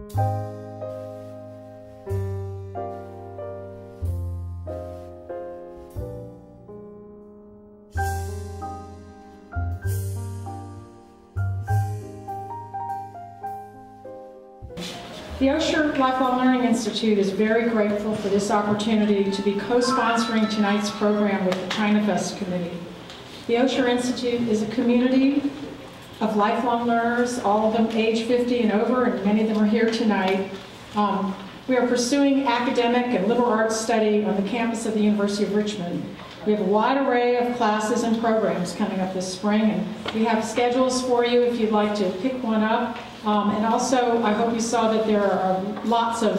The Osher Lifelong Learning Institute is very grateful for this opportunity to be co-sponsoring tonight's program with the ChinaFest committee. The Osher Institute is a community of lifelong learners, all of them age 50 and over, and many of them are here tonight. We are pursuing academic and liberal arts study on the campus of the University of Richmond. We have a wide array of classes and programs coming up this spring, and we have schedules for you if you'd like to pick one up. And also, I hope you saw that there are lots of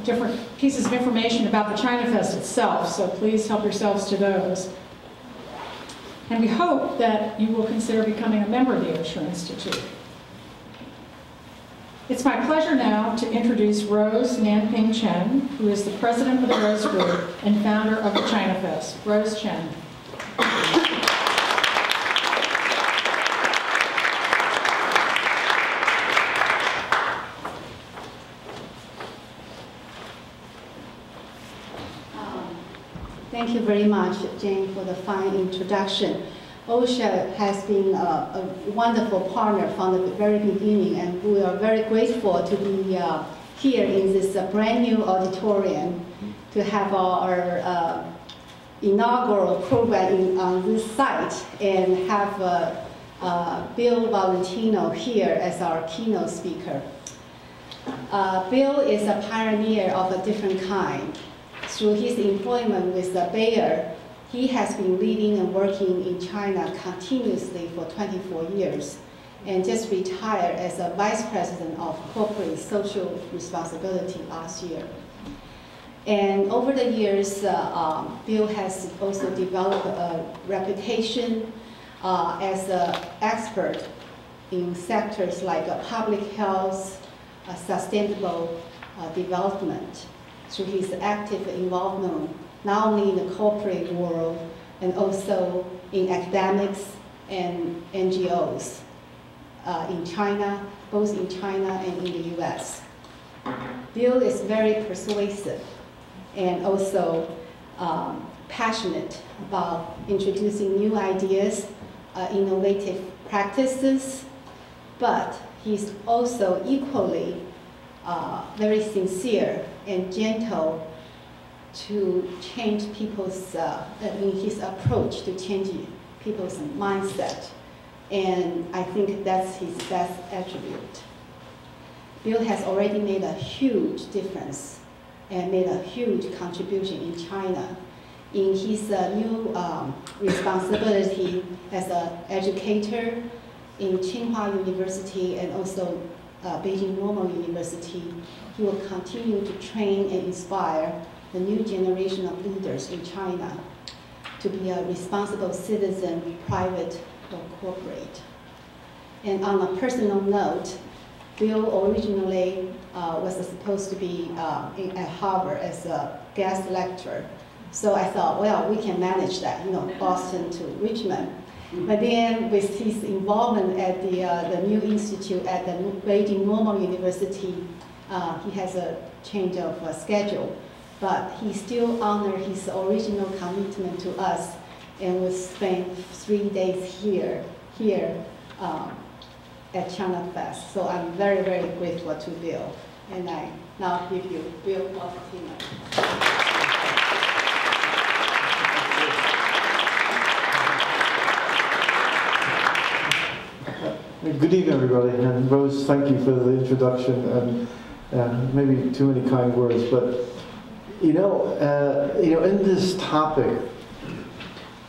different pieces of information about the ChinaFest itself, so please help yourselves to those. And we hope that you will consider becoming a member of the Osher Institute. It's my pleasure now to introduce Rose Nanping Chen, who is the president of the Rose Group and founder of the ChinaFest. Rose Chen. Thank you very much, Jane, for the fine introduction. Osher has been a wonderful partner from the very beginning, and we are very grateful to be here in this brand new auditorium to have our inaugural program on this site and have Bill Valentino here as our keynote speaker. Bill is a pioneer of a different kind. Through his employment with Bayer, he has been living and working in China continuously for 24 years and just retired as a vice president of corporate social responsibility last year. And over the years, Bill has also developed a reputation as an expert in sectors like public health, sustainable development, through his active involvement not only in the corporate world and also in academics and NGOs in China, both in China and in the US. Bill is very persuasive and also passionate about introducing new ideas, innovative practices, but he's also equally very sincere and gentle to change people's, in his approach to changing people's mindset. And I think that's his best attribute. Bill has already made a huge difference and made a huge contribution in China. In his new responsibility as an educator in Tsinghua University and also Beijing Normal University, he will continue to train and inspire the new generation of leaders in China to be a responsible citizen, private or corporate. And on a personal note, Bill originally was supposed to be at Harvard as a guest lecturer. So I thought, well, we can manage that, you know, Boston to Richmond. But then with his involvement at the new institute at the Beijing Normal University, he has a change of schedule. But he still honored his original commitment to us and will spend 3 days here at ChinaFest. So I'm very, very grateful to Bill. And I now give you Bill Valentino. Good evening, everybody, and Rose, thank you for the introduction and maybe too many kind words, but you know, in this topic,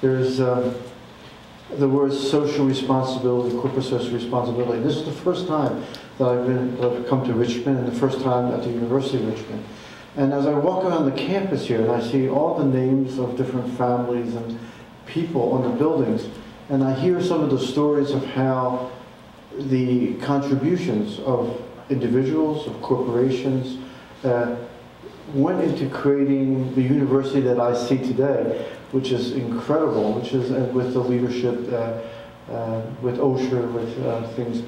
there's the words social responsibility, corporate social responsibility. This is the first time that I've come to Richmond, and the first time at the University of Richmond. And as I walk around the campus here, and I see all the names of different families and people on the buildings, and I hear some of the stories of how the contributions of individuals, of corporations, went into creating the university that I see today, which is incredible, which is with the leadership, with Osher, with things.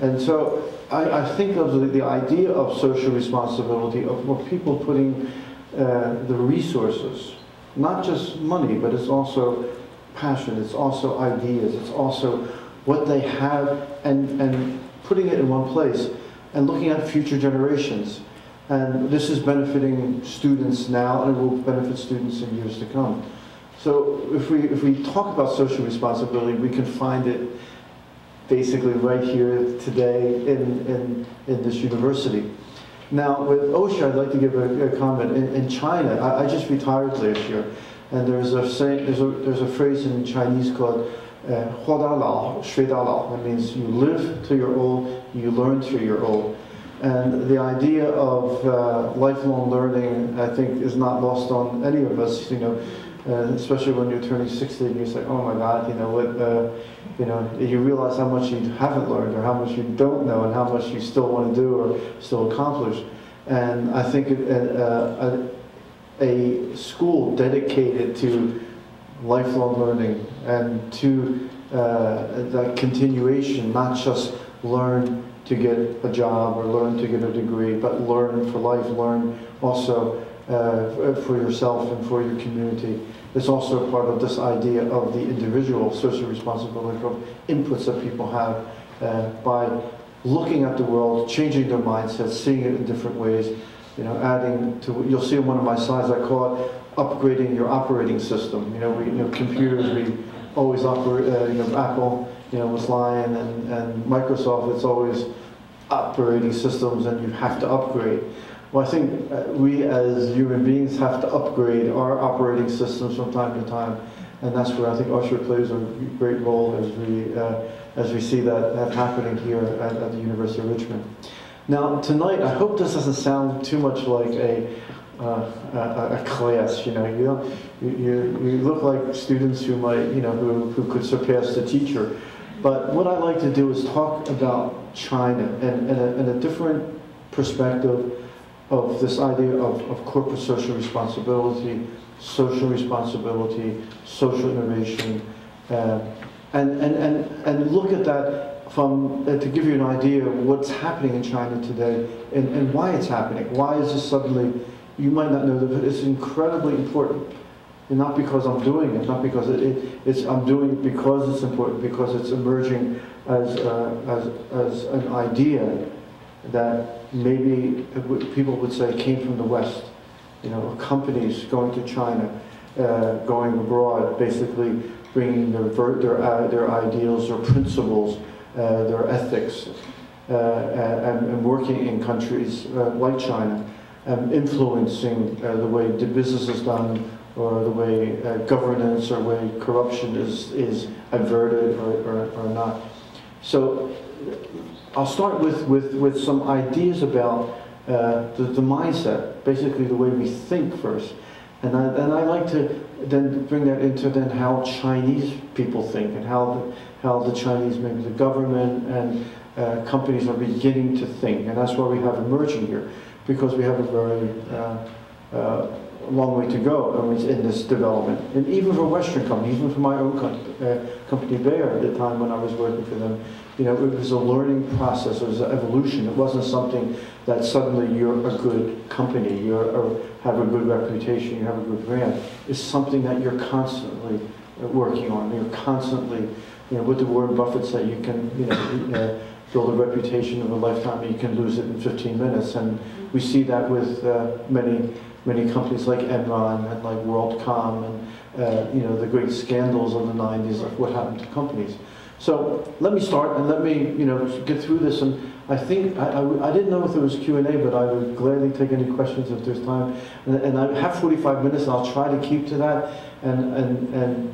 And so I think of the idea of social responsibility, of people putting the resources, not just money, but it's also passion, it's also ideas, it's also what they have, and putting it in one place and looking at future generations. And this is benefiting students now, and it will benefit students in years to come. So if we talk about social responsibility, we can find it basically right here today in this university. Now with Osher, I'd like to give a comment. In China, I just retired last year, and there's a phrase in Chinese called 活到老，学到老. That means you live till you're old, you learn till you're old. And the idea of lifelong learning, I think, is not lost on any of us. You know, especially when you're turning 60, and you say, "Oh my God, you know what?" You realize how much you haven't learned, or how much you don't know, and how much you still want to do or still accomplish. And I think a school dedicated to lifelong learning and to that continuation, not just learn to get a job or learn to get a degree, but learn for life, learn also for yourself and for your community. It's also part of this idea of the individual social responsibility, of inputs that people have by looking at the world, changing their mindsets, seeing it in different ways, you know, adding to, you'll see in one of my slides, I call it upgrading your operating system. You know, computers, we always operate, Apple, was Lion, and Microsoft, it's always operating systems, and you have to upgrade. Well, I think we as human beings have to upgrade our operating systems from time to time, and that's where I think Osher plays a great role as we see that happening here at the University of Richmond. Now tonight, I hope this doesn't sound too much like a class. You look like students who might, who could surpass the teacher. But what I like to do is talk about China and a different perspective of this idea of corporate social responsibility, social innovation, and look at that from to give you an idea of what's happening in China today and why it's happening. Why is this suddenly? You might not know that, but it's incredibly important. And not because I'm doing it, not because I'm doing it because it's important, because it's emerging as an idea that maybe people would say came from the West. Companies going to China, going abroad, basically bringing their ideals, their principles, their ethics, and working in countries like China, influencing the way the business is done, or the way governance, or way corruption is averted or not. So I'll start with some ideas about the mindset, basically the way we think first. And I like to then bring that into then how Chinese people think, and how the Chinese, maybe the government and companies are beginning to think. And that's why we have emerging here, because we have a very long way to go in this development. And even for Western companies, even for my own company Bayer, at the time when I was working for them, it was a learning process, it was an evolution. It wasn't something that suddenly you're a good company, you have a good reputation, you have a good brand. It's something that you're constantly working on. You're constantly, what the Warren Buffett said, you can, build a reputation of a lifetime, you can lose it in 15 minutes. And we see that with many companies like Enron and like WorldCom and the great scandals of the 90s of what happened to companies. So let me start and let me get through this. And I think I didn't know if there was Q&A, but I would gladly take any questions if there's time. And I have 45 minutes, and I'll try to keep to that. And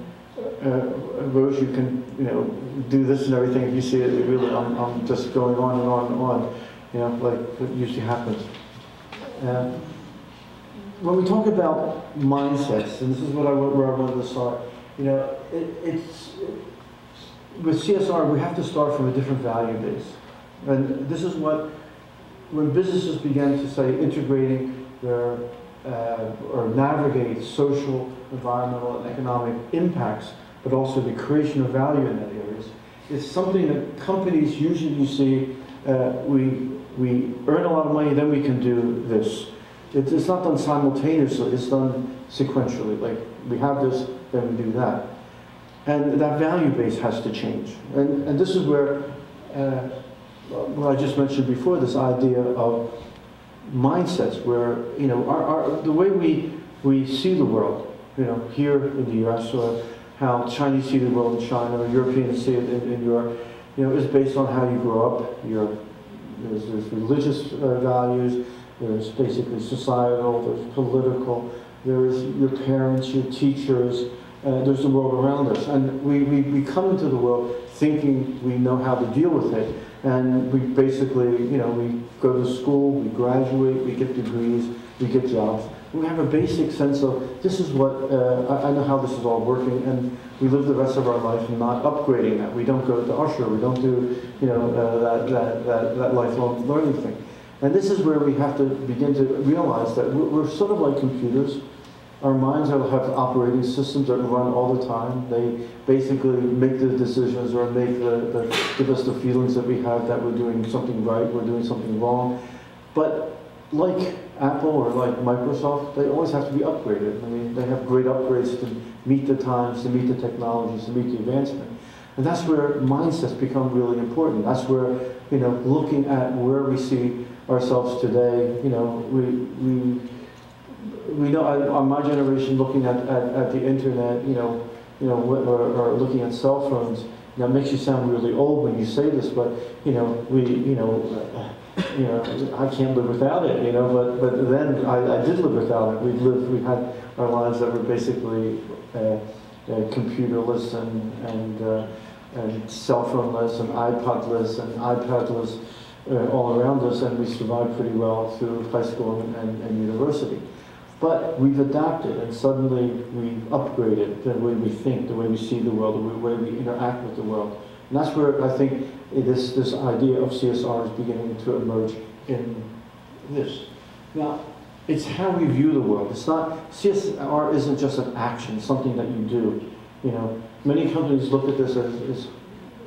Rose, you can do this and everything. If you see it, really, I'm just going on and on and on, like what usually happens. When we talk about mindsets, and this is where I wanted to start, with CSR, we have to start from a different value base. And this is when businesses began to say integrating their, or navigate social, environmental, and economic impacts, but also the creation of value in that areas, it's something that companies usually see, we earn a lot of money, then we can do this. It's not done simultaneously, it's done sequentially. Like, we have this, then we do that. And that value base has to change. And this is where, what I just mentioned before, this idea of mindsets, where, you know, the way we see the world, you know, here in the US, or how Chinese see the world in China, or Europeans see it in Europe, you know, is based on how you grow up. There's religious values, there's basically societal, there's political, there's your parents, your teachers, there's the world around us. And we come into the world thinking we know how to deal with it. And we basically, you know, we go to school, we graduate, we get degrees, we get jobs. We have a basic sense of, this is what, I know how this is all working, and we live the rest of our life not upgrading that. We don't go to Osher, we don't do, you know, that lifelong learning thing. And this is where we have to begin to realize that we're sort of like computers. Our minds have operating systems that run all the time. They basically make the decisions, or make give us the feelings that we have that we're doing something right, we're doing something wrong. But like Apple or like Microsoft, they always have to be upgraded. I mean, they have great upgrades to meet the times, to meet the technologies, to meet the advancement. And that's where mindsets become really important. That's where, you know, looking at where we see ourselves today, you know, we know, on my generation, looking at the internet, or looking at cell phones, you know, it makes you sound really old when you say this, but, you know, I can't live without it, you know, but then I did live without it. We had our lives that were basically computerless and cell phoneless and iPodless and iPadless all around us, and we survived pretty well through high school and university. But we've adapted, and suddenly we've upgraded the way we think, the way we see the world, the way we interact with the world. And that's where I think this idea of CSR is beginning to emerge in this. Now, it's how we view the world. It's not, CSR isn't just an action, something that you do. You know, many companies look at this as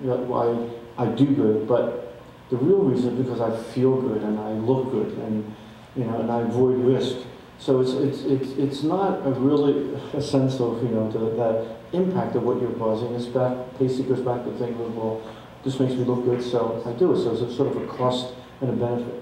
you know, why I do good, but the real reason is because I feel good and I look good, and, you know, and I avoid risk. So it's not really a sense of, you know, that impact of what you're causing. It's basically goes back to thinking, well, this makes me look good, so I do it. So it's sort of a cost and a benefit,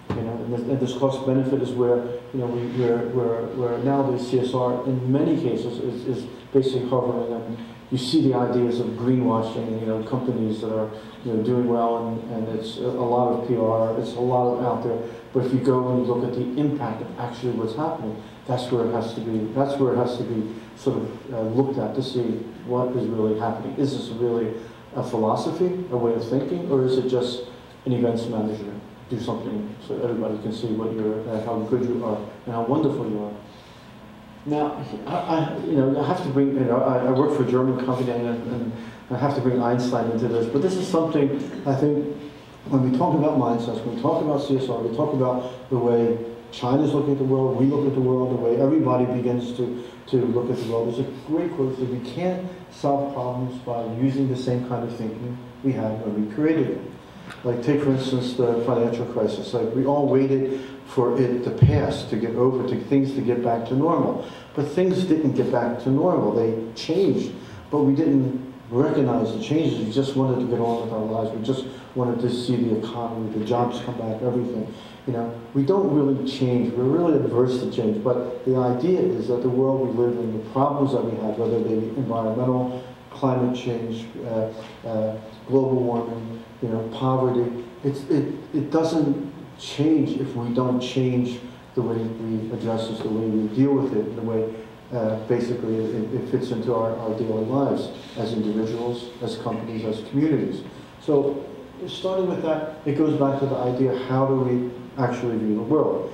you know. And this cost benefit is where, you know, where nowadays CSR in many cases is basically hovering. And you see the ideas of greenwashing, you know, companies that are, you know, doing well, and it's a lot of PR, it's a lot of out there. But if you go and you look at the impact of actually what's happening, that's where it has to be. That's where it has to be sort of looked at to see what is really happening. Is this really a philosophy, a way of thinking, or is it just an events management? Do something so everybody can see what you're, how good you are, and how wonderful you are. Now, I have to bring, you know, I work for a German company, and I have to bring Einstein into this. But this is something I think, when we talk about mindsets, when we talk about CSR, we talk about the way China's looking at the world, we look at the world, the way everybody begins to look at the world. There's a great quote that we can't solve problems by using the same kind of thinking we had when we created it. Like, take for instance the financial crisis. Like, we all waited for it to pass, to get over, things to get back to normal. But things didn't get back to normal. They changed, but we didn't recognize the changes. We just wanted to get on with our lives. We just wanted to see the economy, the jobs come back, everything. You know, we don't really change. We're really adverse to change. But the idea is that the world we live in, the problems that we have, whether they be environmental, climate change, global warming, you know, poverty, it doesn't change if we don't change the way we address this, the way we deal with it, the way basically it fits into our daily lives as individuals, as companies, as communities. So starting with that, it goes back to the idea, how do we actually view the world?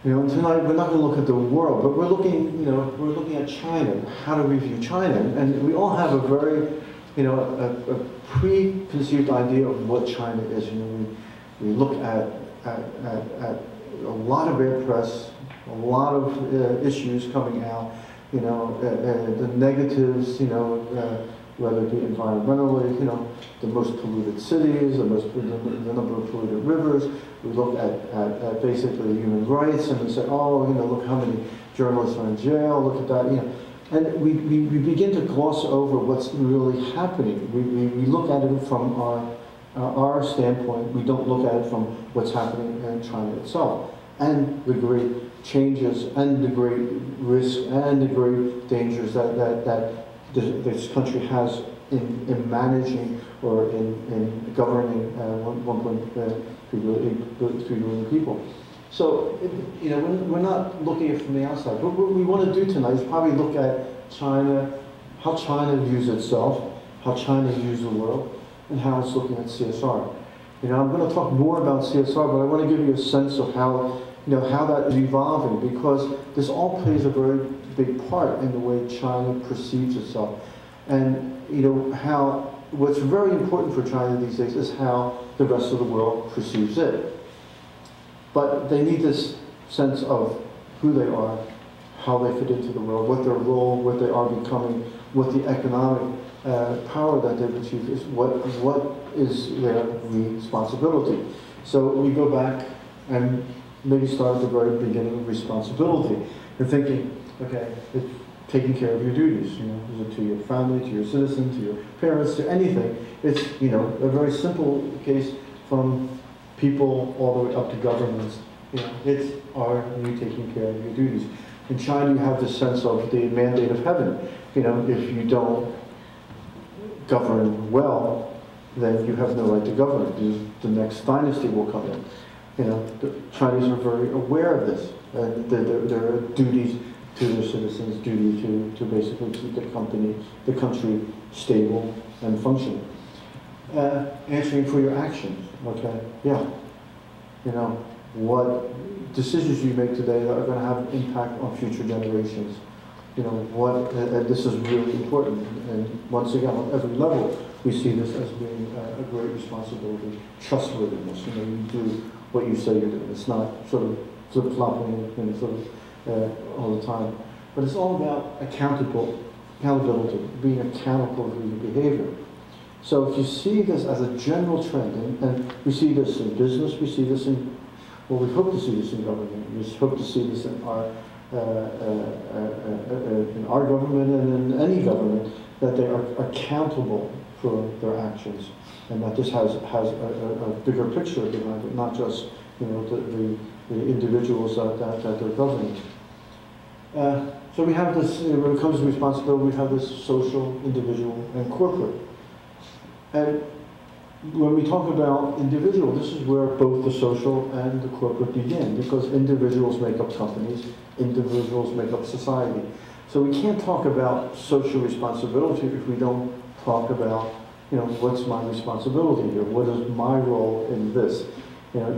You know, tonight we're not going to look at the world, but we're looking at China. How do we view China? And we all have a very, you know, a preconceived idea of what China is. You know, we look at a lot of bad press, a lot of issues coming out. You know, the negatives. You know, whether it be environmentally, the most polluted cities, the number of polluted rivers. We look at basically human rights, and we say, oh, look how many journalists are in jail, look at that, And we begin to gloss over what's really happening. We look at it from our standpoint. We don't look at it from what's happening in China itself, and the great changes, and the great risks, and the great dangers that this country has in managing or in governing 1.3 billion people. So, we're not looking at it from the outside. But what we want to do tonight is probably look at China, how China views itself, how China views the world, and how it's looking at CSR. I'm going to talk more about CSR, but I want to give you a sense of how, how that is evolving, because this all plays a very big part in the way China perceives itself. And, how what's very important for China these days is how the rest of the world perceives it. But they need this sense of who they are, how they fit into the world, what their role, what they are becoming, what the economic power that they've achieved is, what is their responsibility. So we go back and maybe start at the very beginning of responsibility and thinking, okay, it's taking care of your duties, is it to your family, to your citizens, to your parents, to anything. It's, a very simple case from people all the way up to governments. It's, are you taking care of your duties? In China, you have this sense of the mandate of heaven. If you don't govern well, then you have no right to govern, because the next dynasty will come in. The Chinese are very aware of this, and there are duties to their citizens, duty to basically keep the country stable and functioning. Answering for your actions, okay? Yeah. What decisions you make today that are going to have an impact on future generations. And this is really important. And once again, on every level, we see this as being a great responsibility. Trustworthiness, you do what you say you're doing. It's not sort of flip-flopping all the time. But it's all about accountability, being accountable for your behavior. So if you see this as a general trend, and we see this in business, we see this in, well, we hope to see this in government, we hope to see this in our government and in any government, that they are accountable for their actions, and that this has a bigger picture behind it, not just the individuals that they're governing. So we have this, when it comes to responsibility, we have this social, individual, and corporate. And when we talk about individual, this is where both the social and the corporate begin, because individuals make up companies, individuals make up society. So we can't talk about social responsibility if we don't talk about, what's my responsibility here? What is my role in this?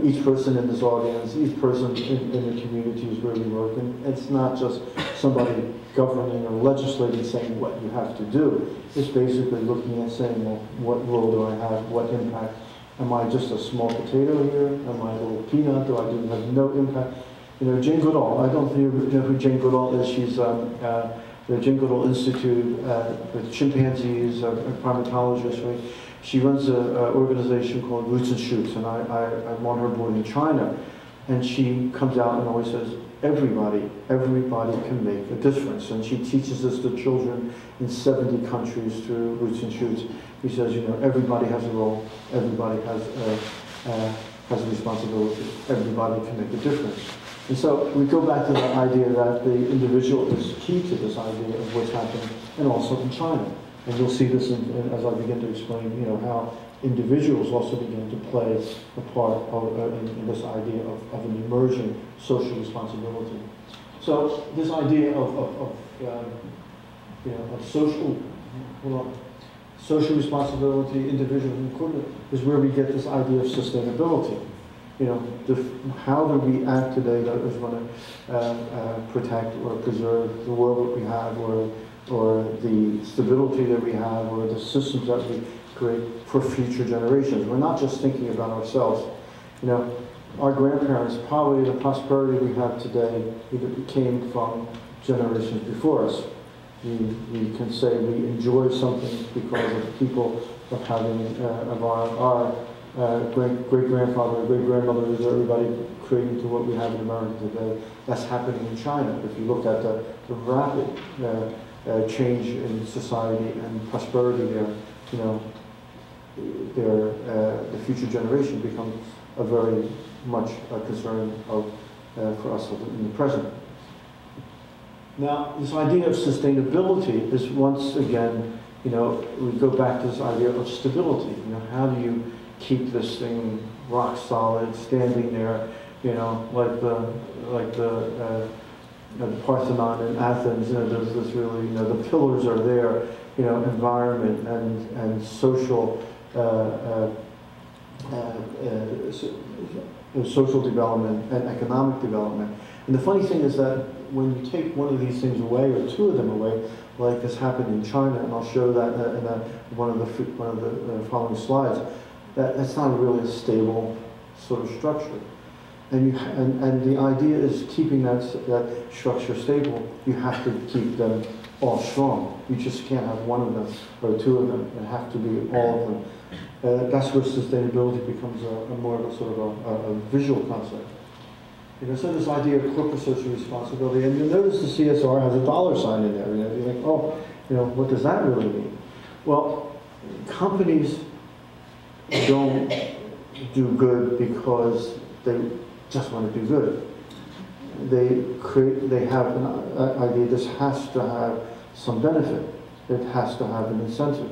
Each person in this audience, each person in the community is really working. It's not just somebody governing or legislating saying what you have to do. It's basically looking and saying, well, what role do I have? What impact? Am I just a small potato here? Am I a little peanut? Do I have no impact? Jane Goodall, I don't know who Jane Goodall is. She's the Jane Goodall Institute with chimpanzees, a primatologist, right? She runs an organization called Roots and Shoots, and I'm on her board in China. And she comes out and always says, everybody can make a difference. And she teaches this to children in 70 countries through Roots and Shoots. She says, everybody has a role, everybody has a responsibility, everybody can make a difference. And so we go back to the idea that the individual is key to this idea of what's happening, and also in China. And you'll see this as I begin to explain, how individuals also begin to play a part in this idea of an emerging social responsibility. So this idea of social responsibility, individual and corporate, is where we get this idea of sustainability. How do we act today that is going to protect or preserve the world that we have, or the stability that we have, or the systems that we create for future generations. We're not just thinking about ourselves. Our grandparents, probably the prosperity we have today came from generations before us. we can say we enjoy something because of people of having of our great-grandfather or great-grandmother, is everybody creating to what we have in America today. That's happening in China. If you look at the rapid change in society and prosperity there, you know, the future generation becomes a very much a concern of, for us in the present. Now, this idea of sustainability is once again, you know, we go back to this idea of stability. You know, how do you keep this thing rock solid, standing there, you know, like the Parthenon in Athens. You know, there's this really, you know, the pillars are there. You know, environment and social social development and economic development. And the funny thing is that when you take one of these things away, or two of them away, like this happened in China, and I'll show that in one of the following slides, that's not really a stable sort of structure. And the idea is keeping that structure stable. You have to keep them all strong. You just can't have one of them or two of them. It have to be all of them. That's where sustainability becomes a more of a sort of a visual concept. You know, so this idea of corporate social responsibility, and you'll notice the CSR has a dollar sign in there. You know, you think, oh, you know, what does that really mean? Well, companies don't do good because they just want to do good. They have an idea. This has to have some benefit. It has to have an incentive.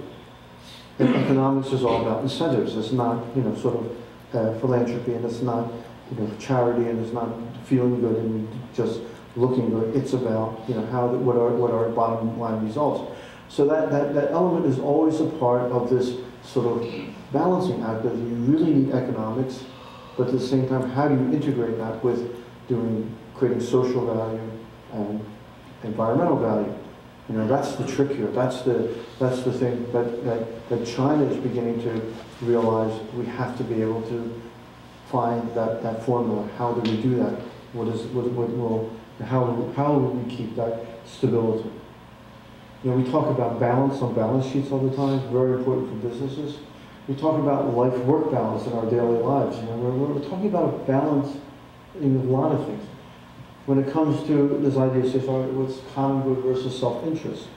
And economics is all about incentives. It's not, you know, sort of philanthropy, and it's not, you know, charity, and it's not feeling good and just looking good. It's about, you know, what are bottom line results. So that element is always a part of this sort of balancing act that you really need economics, but at the same time, how do you integrate that with creating social value and environmental value? You know, that's the trick here. That's the thing that China is beginning to realize. We have to be able to find that formula. How do we do that? How will we keep that stability? You know, we talk about balance on balance sheets all the time. Very important for businesses. We talk about life-work balance in our daily lives. You know, we're talking about balance in a lot of things. When it comes to this idea of what's common good versus self-interest,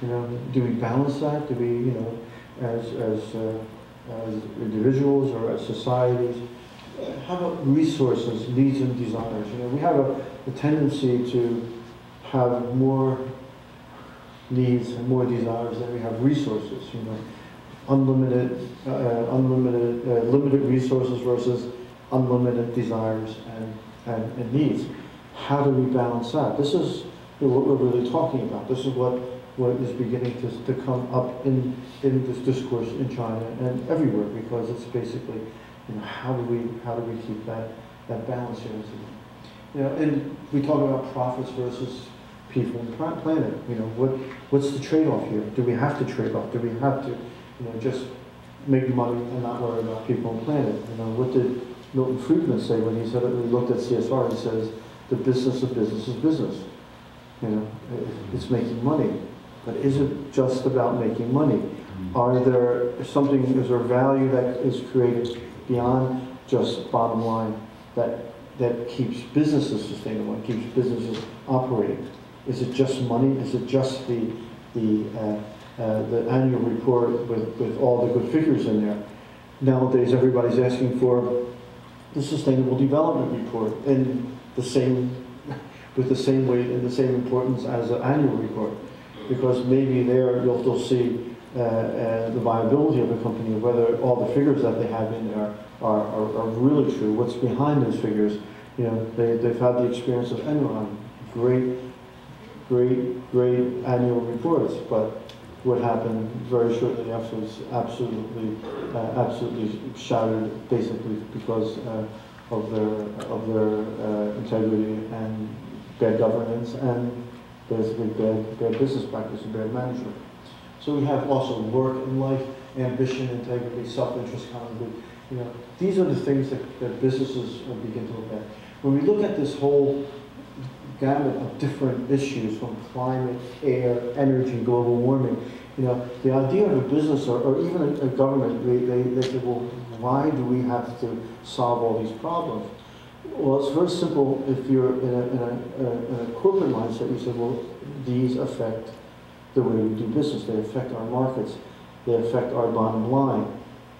you know, do we balance that? Do we, you know, as individuals or as societies? How about resources, needs and desires? You know, we have a tendency to have more needs and more desires than we have resources. You know, limited resources versus unlimited desires and needs. How do we balance that? This is what we're really talking about. This is what is beginning to come up in this discourse in China and everywhere, because it's basically, you know, how do we keep that balance here? You know, and we talk about profits versus people and planet. You know, what's the trade-off here? Do we have to trade off? Do we have to, you know, just make money and not worry about people and planet? You know, what did Milton Friedman say when he said it? When he looked at CSR, he says, the business of business is business. You know, it's making money. But is it just about making money? Is there value that is created beyond just bottom line that keeps businesses sustainable and keeps businesses operating? Is it just money? Is it just the annual report with all the good figures in there? Nowadays, everybody's asking for the Sustainable Development Report with the same weight and the same importance as an annual report, because maybe there you'll see the viability of a company, whether all the figures that they have in there are really true. What's behind those figures? You know, they've had the experience of Enron, great annual reports, but what happened very shortly after was absolutely shattered, basically because of their integrity and bad governance and basically bad business practice and bad management. So we have also work in life, ambition, integrity, self-interest, common good. You know, these are the things that businesses begin to look at. When we look at this whole gamut of different issues, from climate, air, energy, global warming. You know, the idea of a business or even a government, they say, well, why do we have to solve all these problems? Well, it's very simple. If you're in a corporate mindset, you say, well, these affect the way we do business. They affect our markets. They affect our bottom line.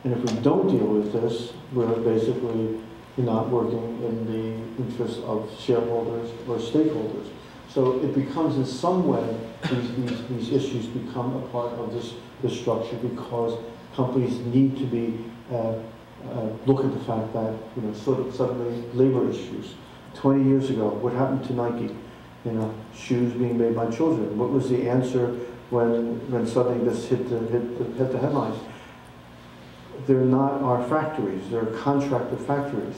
And if we don't deal with this, we're basically not working in the interest of shareholders or stakeholders. So it becomes, in some way, these issues become a part of this structure, because companies need to be look at the fact that, you know, sort of suddenly labor issues. 20 years ago, what happened to Nike? You know, shoes being made by children. What was the answer when suddenly this hit the headlines? They're not our factories, they're contracted factories.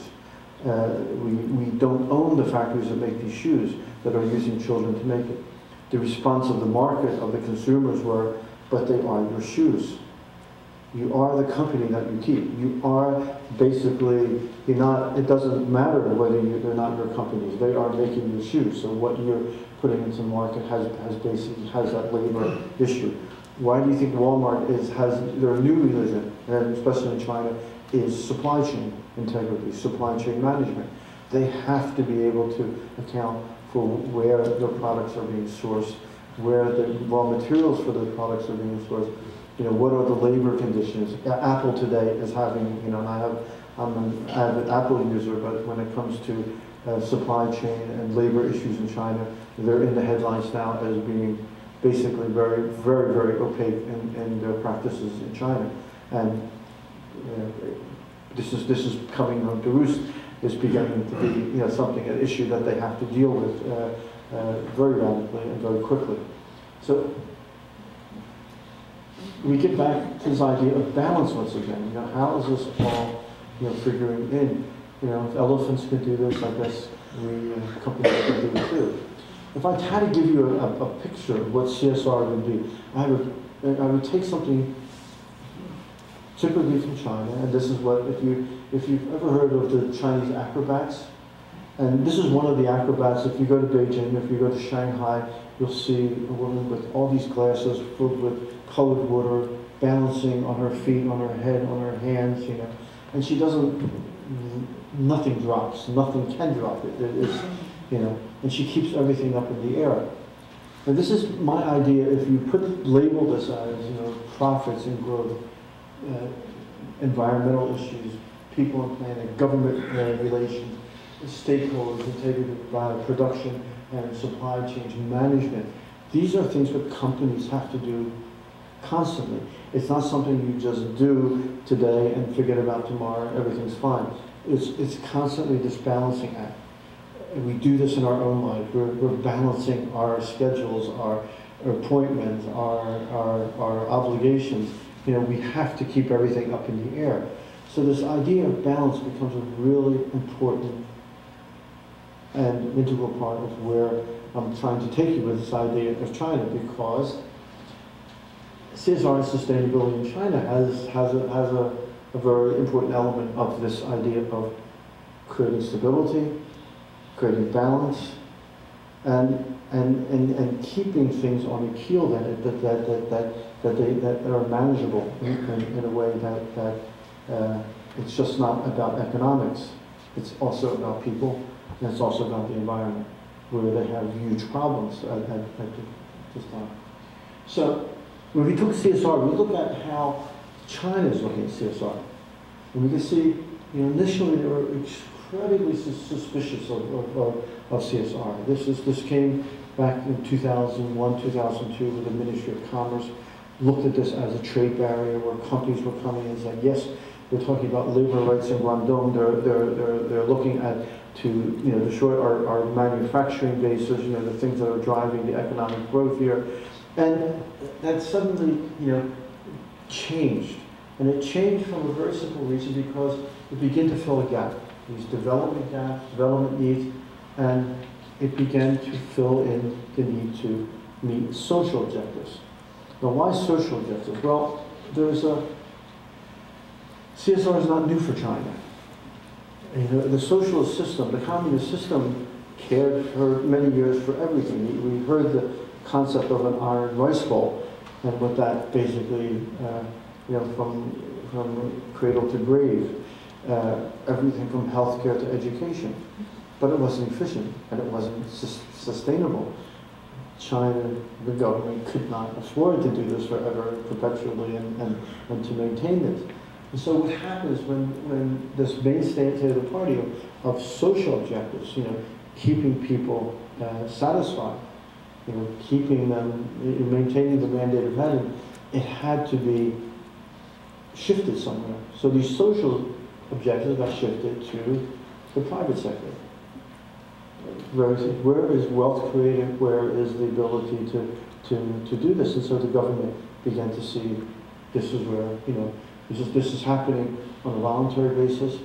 We don't own the factories that make these shoes that are using children to make it. The response of the market, of the consumers, were, but they are your shoes. You are the company that you keep. You are basically, you're not, it doesn't matter whether they're not your companies. They are making your shoes. So what you're putting into the market has that labor issue. Why do you think Walmart has their new religion, and especially in China, is supply chain integrity, supply chain management? They have to be able to account for where their products are being sourced, where the raw materials for the products are being sourced. You know, what are the labor conditions? Apple today is having, you know, and I'm an avid Apple user, but when it comes to supply chain and labor issues in China, they're in the headlines now as being basically very, very, very opaque in their practices in China. And this is coming home to roost. Is beginning to be, you know, something, an issue that they have to deal with very rapidly and very quickly. So we get back to this idea of balance once again. You know, how is this all, you know, figuring in? You know, if elephants can do this, I guess we companies can do it too. If I had to give you a picture of what CSR would be, I would take something typically from China, and this is what, if you've ever heard of the Chinese acrobats, and this is one of the acrobats. If you go to Beijing, if you go to Shanghai, you'll see a woman with all these glasses filled with colored water, balancing on her feet, on her head, on her hands, you know, and she doesn't, nothing drops, nothing can drop it. It is, you know, and she keeps everything up in the air. And this is my idea. If you label this as, you know, profits and growth, environmental issues, people and planet, government relations, stakeholders, integrity, production and supply chain management. These are things that companies have to do constantly. It's not something you just do today and forget about tomorrow, everything's fine. It's constantly this balancing act. And we do this in our own life. We're balancing our schedules, our appointments, our obligations. You know, we have to keep everything up in the air. So this idea of balance becomes a really important and integral part of where I'm trying to take you with this idea of China, because CSR and sustainability in China has a very important element of this idea of creating stability, creating balance, and keeping things on a keel that are manageable in a way that it's just not about economics. It's also about people, and it's also about the environment, where they have huge problems at this time. So when we took CSR, we look at how China is looking at CSR. And we can see, you know, initially they were incredibly suspicious of CSR. This came back in 2001, 2002, with the Ministry of Commerce looked at this as a trade barrier, where companies were coming and saying, yes, we're talking about labor rights in Guangdong. They're looking at to destroy our manufacturing bases, you know, the things that are driving the economic growth here, and that suddenly changed, and it changed from a very simple reason, because it began to fill a gap, these development gaps, development needs, and it began to fill in the need to meet social objectives. Now, why social objectives? Well, CSR is not new for China. You know, the socialist system, the communist system, cared for many years for everything. We heard the concept of an iron rice bowl, and what that basically, from cradle to grave, everything from healthcare to education. But it wasn't efficient, and it wasn't sustainable. China, the government, could not afford to do this forever, perpetually, and to maintain this. And so what happens when this mainstay to the party of social objectives, keeping people satisfied, keeping them, maintaining the mandate of heaven, it had to be shifted somewhere. So these social objectives got shifted to the private sector. Where is wealth created? Where is the ability to do this? And so the government began to see this is where, this is happening on a voluntary basis,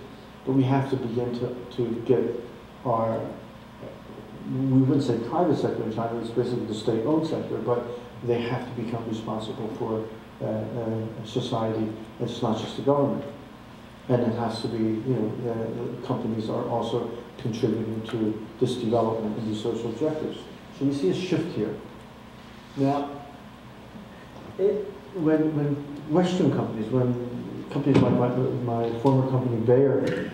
but we have to begin to get our, we wouldn't say private sector in China, it's basically the state-owned sector, but they have to become responsible for society. It's not just the government. And it has to be, companies are also contributing to this development and these social objectives. So we see a shift here. Now, when Western companies, when companies like my former company Bayer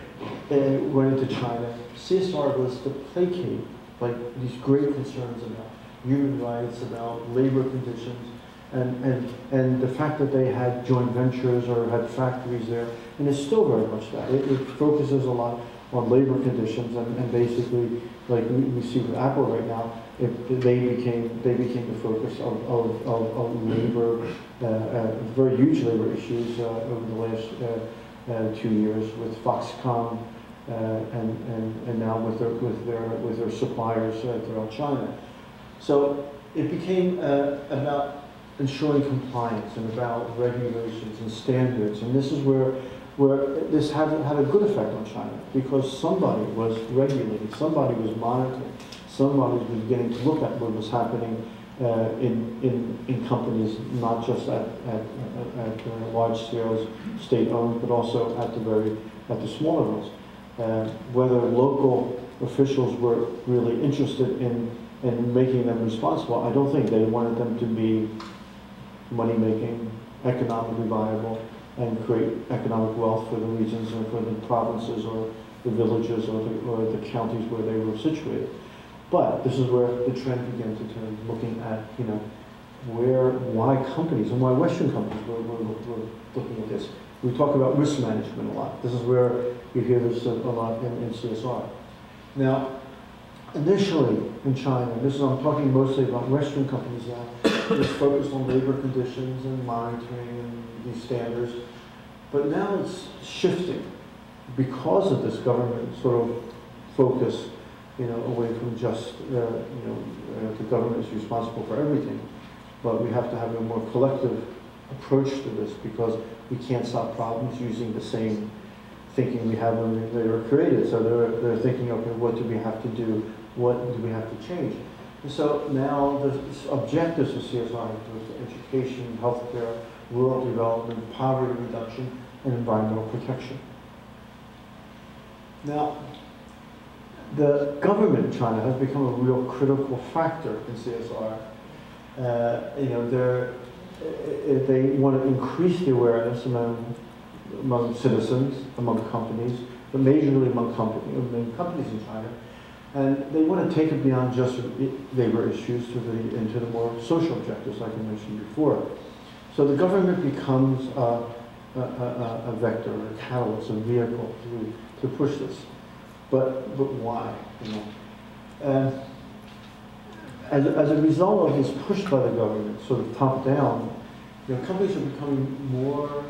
went into China, CSR was to placate like these great concerns about human rights, about labor conditions, and the fact that they had joint ventures or had factories there, and it's still very much that. It focuses a lot on labor conditions, and basically, like we see with Apple right now, they became the focus of labor, very huge labor issues over the last 2 years with Foxconn, and now with their suppliers throughout China. So it became about ensuring compliance and about regulations and standards, and this is where this had a good effect on China, because somebody was regulating, somebody was monitoring, somebody was beginning to look at what was happening in companies, not just at large scales, state-owned, but also at the smaller ones. Whether local officials were really interested in making them responsible, I don't think. They wanted them to be money-making, economically viable, and create economic wealth for the regions and for the provinces or the villages or the counties where they were situated. But this is where the trend began to turn, looking at, why companies and why Western companies were looking at this. We talk about risk management a lot. This is where you hear this a lot in CSR. Now, initially in China, I'm talking mostly about Western companies now, it's focused on labor conditions and monitoring and these standards. But now it's shifting because of this government sort of focus, away from just, the government is responsible for everything. But we have to have a more collective approach to this, because we can't solve problems using the same thinking we had when they were created. So they're thinking, okay, what do we have to do? What do we have to change? And so now the objectives of CSR include education, healthcare, rural development, poverty reduction, and environmental protection. Now, the government in China has become a real critical factor in CSR. They want to increase the awareness among citizens, among companies, but majorly among companies in China. And they want to take it beyond just labor issues into the more social objectives, like I mentioned before. So the government becomes a vector, a catalyst, a vehicle to push this. But why? As a result of this push by the government, sort of top down, companies are becoming more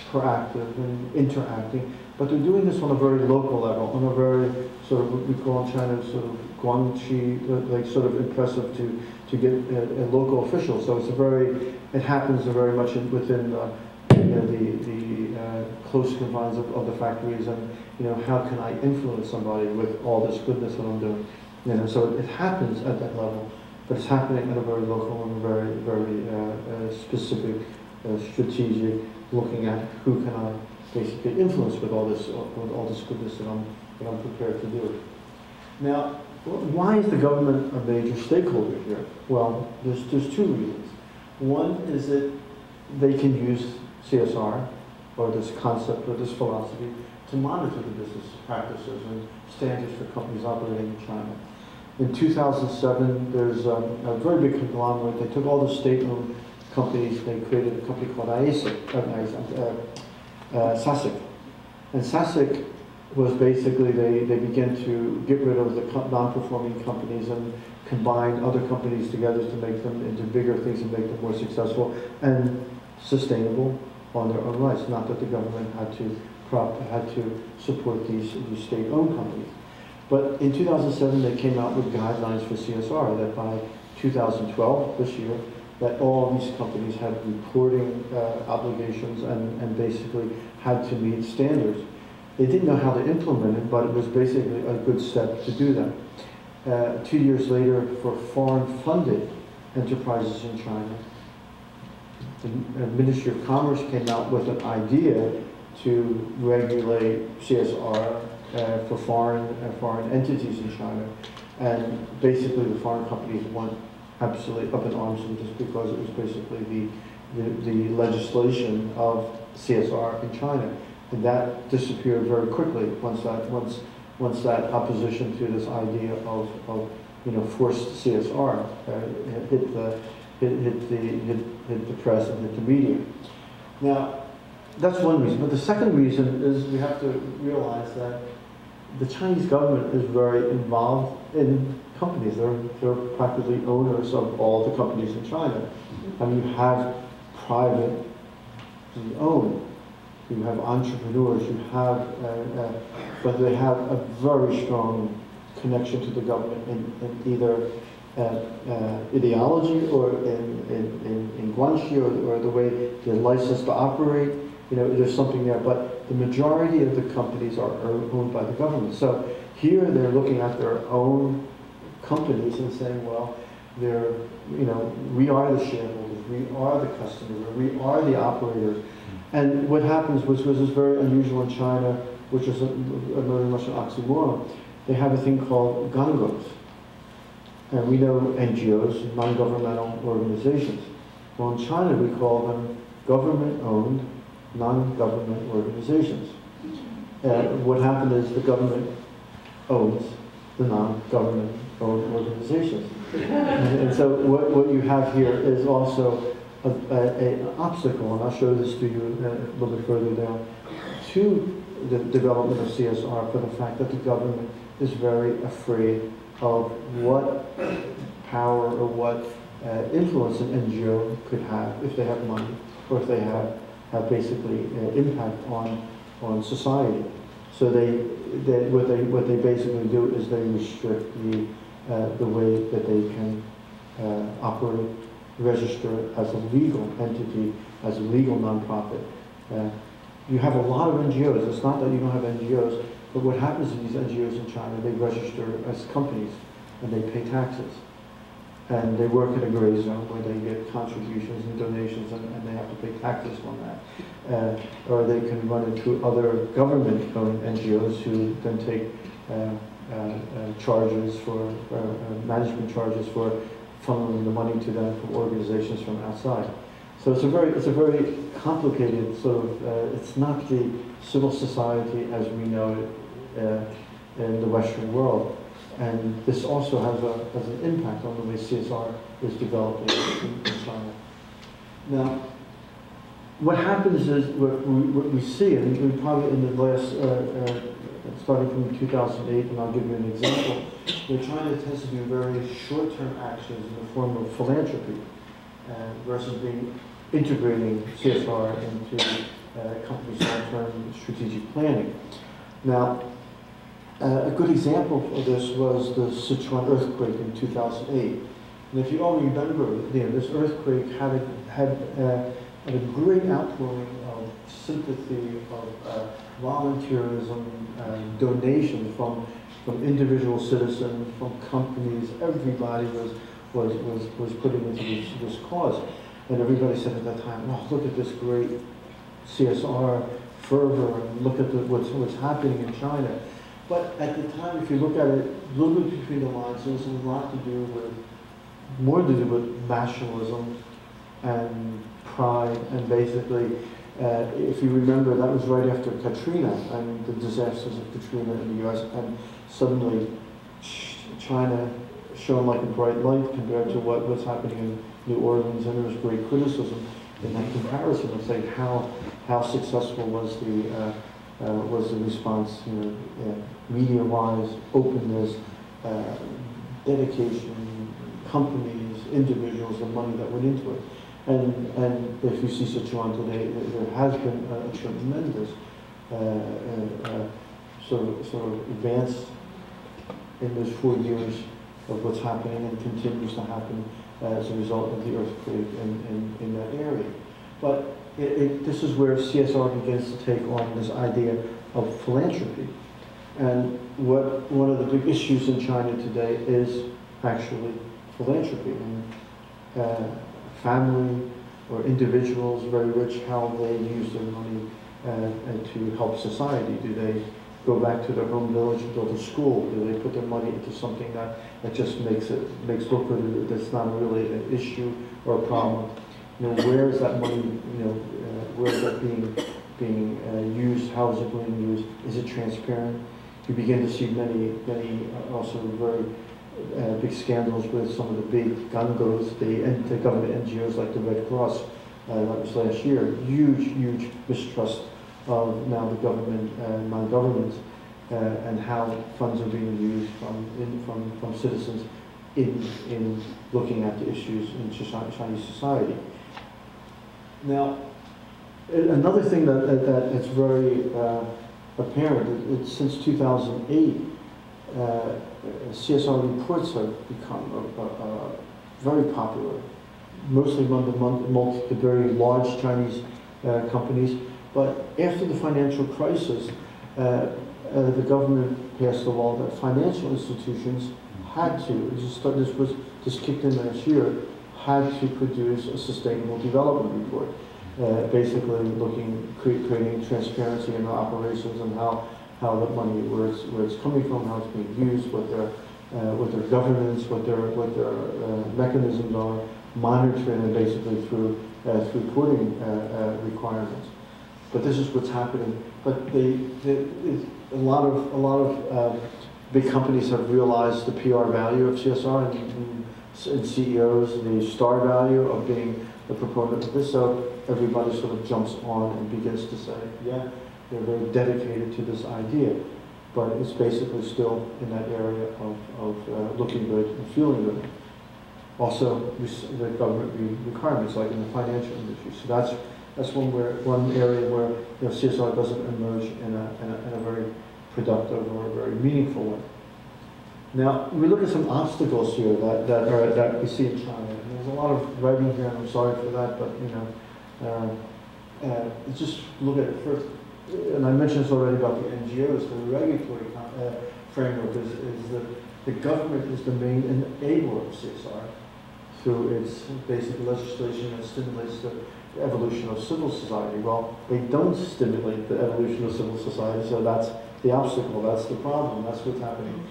proactive and interacting, but they're doing this on a very local level, on a very sort of what we call in China sort of guanxi, like sort of impressive to get a local official. So it happens very much within the close confines of the factories, and how can I influence somebody with all this goodness that I'm doing? So it happens at that level, but it's happening at a very local and very specific, strategic, looking at who can I basically influence with all this goodness that I'm prepared to do. Now, why is the government a major stakeholder here? Well, there's two reasons. One is that they can use CSR, or this concept, or this philosophy, to monitor the business practices and standards for companies operating in China. In 2007, there's a very big conglomerate. They took all the state-owned companies, they created a company called SASIC. And SASIC was basically, they began to get rid of the non-performing companies and combine other companies together to make them into bigger things and make them more successful and sustainable on their own rights. Not that the government had to support these state-owned companies. But in 2007, they came out with guidelines for CSR that by 2012, this year, that all these companies had reporting obligations and basically had to meet standards. They didn't know how to implement it, but it was basically a good step to do that. 2 years later, for foreign-funded enterprises in China, the Ministry of Commerce came out with an idea to regulate CSR for foreign entities in China, and basically the foreign companies went absolutely up in arms with this because it was basically the legislation of CSR in China, and that disappeared very quickly once that opposition to this idea of forced CSR hit the press and hit the media. Now, that's one reason. But the second reason is we have to realize that the Chinese government is very involved in companies. They're practically owners of all the companies in China. And you have privately owned. You have entrepreneurs. You have, but they have a very strong connection to the government in either ideology or in guanxi or the way they're licensed to operate. There's something there, but the majority of the companies are owned by the government. So here they're looking at their own companies and saying, well, we are the shareholders, we are the customers, we are the operators. And what happens, which was very unusual in China, which is very much an oxymoron, they have a thing called gangos. And we know NGOs, non-governmental organizations. Well, in China we call them government-owned non-government organizations. What happened is the government owns the non-government owned organizations. And so what you have here is also an obstacle, and I'll show this to you a little bit further down, to the development of CSR for the fact that the government is very afraid of what power or what influence an NGO could have if they have money or if they have basically impact on society. So what they basically do is they restrict the way that they can operate, register as a legal entity, as a legal nonprofit. You have a lot of NGOs. It's not that you don't have NGOs, but what happens in these NGOs in China, they register as companies and they pay taxes. And they work in a gray zone where they get contributions and donations and they have to pay taxes on that. Or they can run into other government-owned NGOs who then take charges for, management charges for funneling the money to them from organizations from outside. So it's a very complicated sort of, it's not the civil society as we know it in the Western world. And this also has an impact on the way CSR is developing in China. Now, what happens is what we see, and we probably in the last, starting from 2008, and I'll give you an example, China tends to do very short-term actions in the form of philanthropy versus integrating CSR into companies' long-term strategic planning. Now, a good example of this was the Sichuan Earthquake in 2008. And if you all remember, this earthquake had a great outpouring of sympathy, of volunteerism, donation from individual citizens, from companies. Everybody was putting into this cause. And everybody said at that time, oh, look at this great CSR fervor, and look at what's happening in China. But at the time, if you look at it a little bit between the lines, there was a lot to do with, more to do with nationalism and pride, and basically, if you remember, that was right after Katrina and the disasters of Katrina in the US, and suddenly China shone like a bright light compared to what's happening in New Orleans, and there was great criticism in that comparison of saying how successful was the response, media-wise, openness, dedication, companies, individuals, the money that went into it. And if you see Sichuan today, there has been a tremendous sort of advance in those 4 years of what's happening and continues to happen as a result of the earthquake in that area. But this is where CSR begins to take on this idea of philanthropy. And one of the big issues in China today is actually philanthropy. And family or individuals, very rich, how they use their money to help society. Do they go back to their home village and build a school? Do they put their money into something that just makes look good, that's not really an issue or a problem? Where is that money, where is that being used? How is it being used? Is it transparent? You begin to see many also very big scandals with some of the big gungos, the government NGOs like the Red Cross, that was last year. Huge mistrust of now the government and non-governments and how funds are being used from citizens in looking at the issues in Chinese society. Now, another thing that's very apparent, since 2008, CSR reports have become very popular, mostly among the very large Chinese companies. But after the financial crisis, the government passed a law that financial institutions had to, this kicked in last year, had to produce a sustainable development report, basically creating transparency in their operations and how the money, where it's coming from, how it's being used, what their governance, what their mechanisms are, monitoring it basically through reporting requirements. But this is what's happening. But a lot of big companies have realized the PR value of CSR and CEOs, the star value of being the proponent of this. So everybody sort of jumps on and begins to say, yeah, they're very dedicated to this idea. But it's basically still in that area of looking good and feeling good. Also, the government requirements, like in the financial industry. So that's one area where CSR doesn't emerge in a very productive or a very meaningful way. Now, we look at some obstacles here that we see in China. And there's a lot of writing here, and I'm sorry for that, but just look at it first. And I mentioned this already about the NGOs. The regulatory framework is that the government is the main enabler of CSR through its basic legislation that stimulates the evolution of civil society. Well, they don't stimulate the evolution of civil society, so that's the obstacle, that's the problem, that's what's happening.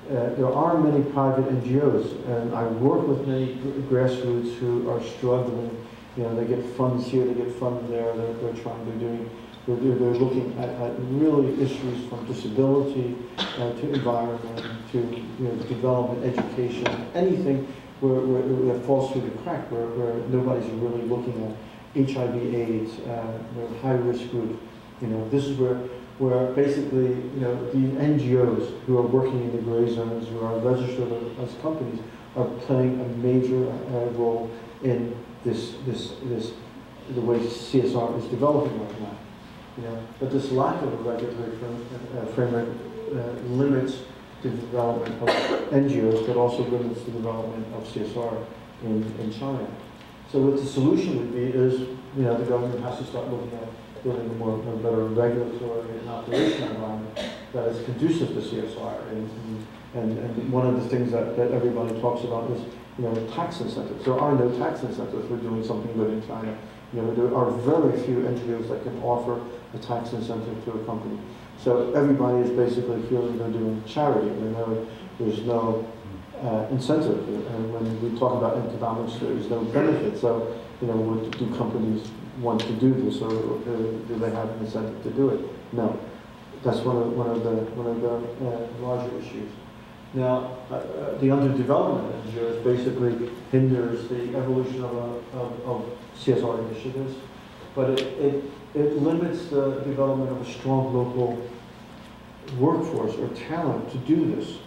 There are many private NGOs, and I work with many grassroots who are struggling. They get funds here, they get funds there, they're looking at really issues from disability to environment to development, education, anything where it falls through the crack, where nobody's really looking at HIV/AIDS, high-risk group. This is where basically the NGOs who are working in the gray zones, who are registered as companies, are playing a major role in the way CSR is developing right now. But this lack of a regulatory framework limits the development of NGOs, but also limits the development of CSR in China. So what the solution would be is, the government has to start looking at building a better regulatory and operational environment that is conducive to CSR. And one of the things that everybody talks about is, tax incentives. There are no tax incentives for doing something good in China. There are very few NGOs that can offer a tax incentive to a company. So everybody is basically feeling they're doing charity. There's no incentive. And when we talk about economics, there's no benefit. So, do companies want to do this, or do they have an incentive to do it? No. That's one of the larger issues. Now, the underdevelopment in Asia basically hinders the evolution of CSR initiatives, but it limits the development of a strong local workforce or talent to do this.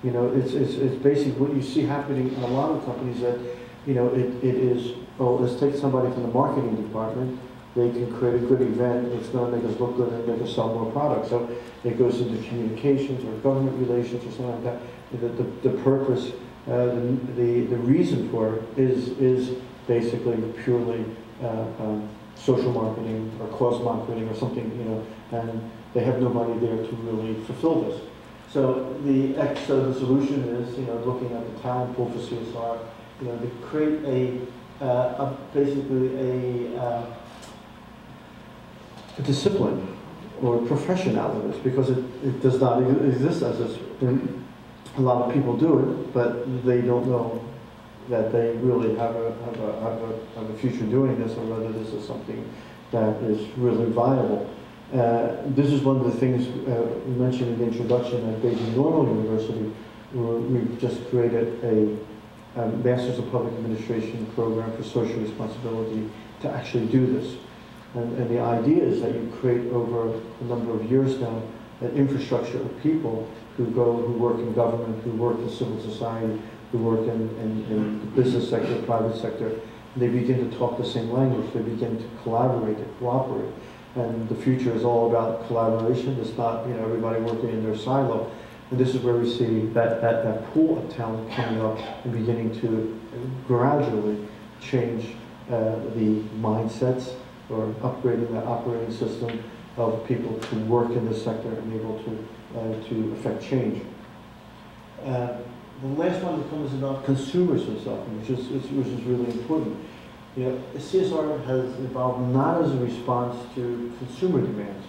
It's basically what you see happening in a lot of companies that, it is, let's take somebody from the marketing department, they can create a good event, it's going to make us look good and make us sell more products. So it goes into communications or government relations or something like that. The purpose, the reason for it is basically purely social marketing or cause marketing or something, and they have no money there to really fulfill this. So the solution is, looking at the talent pool for CSR, to create basically a discipline or a profession out of this, because it does not exist as this. A lot of people do it, but they don't know that they really have a future doing this, or whether this is something that is really viable. This is one of the things we mentioned in the introduction at Beijing Normal University, where we've just created a Masters of Public Administration program for social responsibility to actually do this. And the idea is that you create over a number of years now an infrastructure of people who work in government, who work in civil society, who work in the business sector, private sector. And they begin to talk the same language. They begin to collaborate, to cooperate. And the future is all about collaboration. It's not everybody working in their silo. And this is where we see that pool of talent coming up and beginning to gradually change the mindsets, or upgrading the operating system of people who work in this sector and able to affect change. The last one becomes about consumers themselves, which is really important. CSR has evolved not as a response to consumer demands.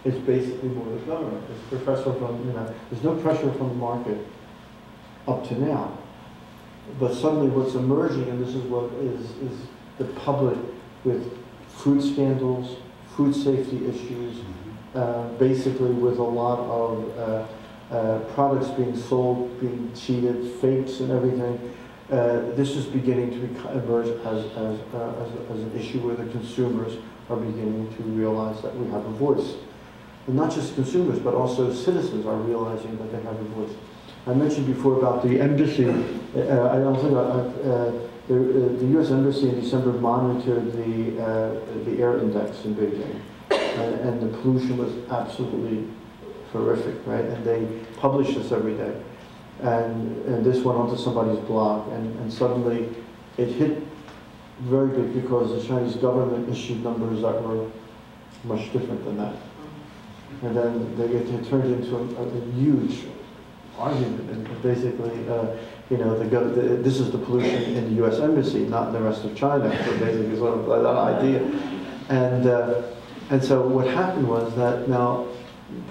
It's basically more the government. There's no pressure from the market up to now. But suddenly what's emerging, and this is what is the public with food scandals, food safety issues, basically with a lot of products being sold, being cheated, fakes and everything. This is beginning to emerge as an issue where the consumers are beginning to realize that we have a voice. And not just consumers, but also citizens are realizing that they have a voice. I mentioned before about the embassy. The U.S. Embassy in December monitored the air index in Beijing, and the pollution was absolutely horrific, right? And they publish this every day. And this went onto somebody's blog, and suddenly it hit very big because the Chinese government issued numbers that were much different than that. And then it turned into a huge argument, and basically, this is the pollution in the U.S. Embassy, not in the rest of China. So basically, sort of that idea. And so what happened was that now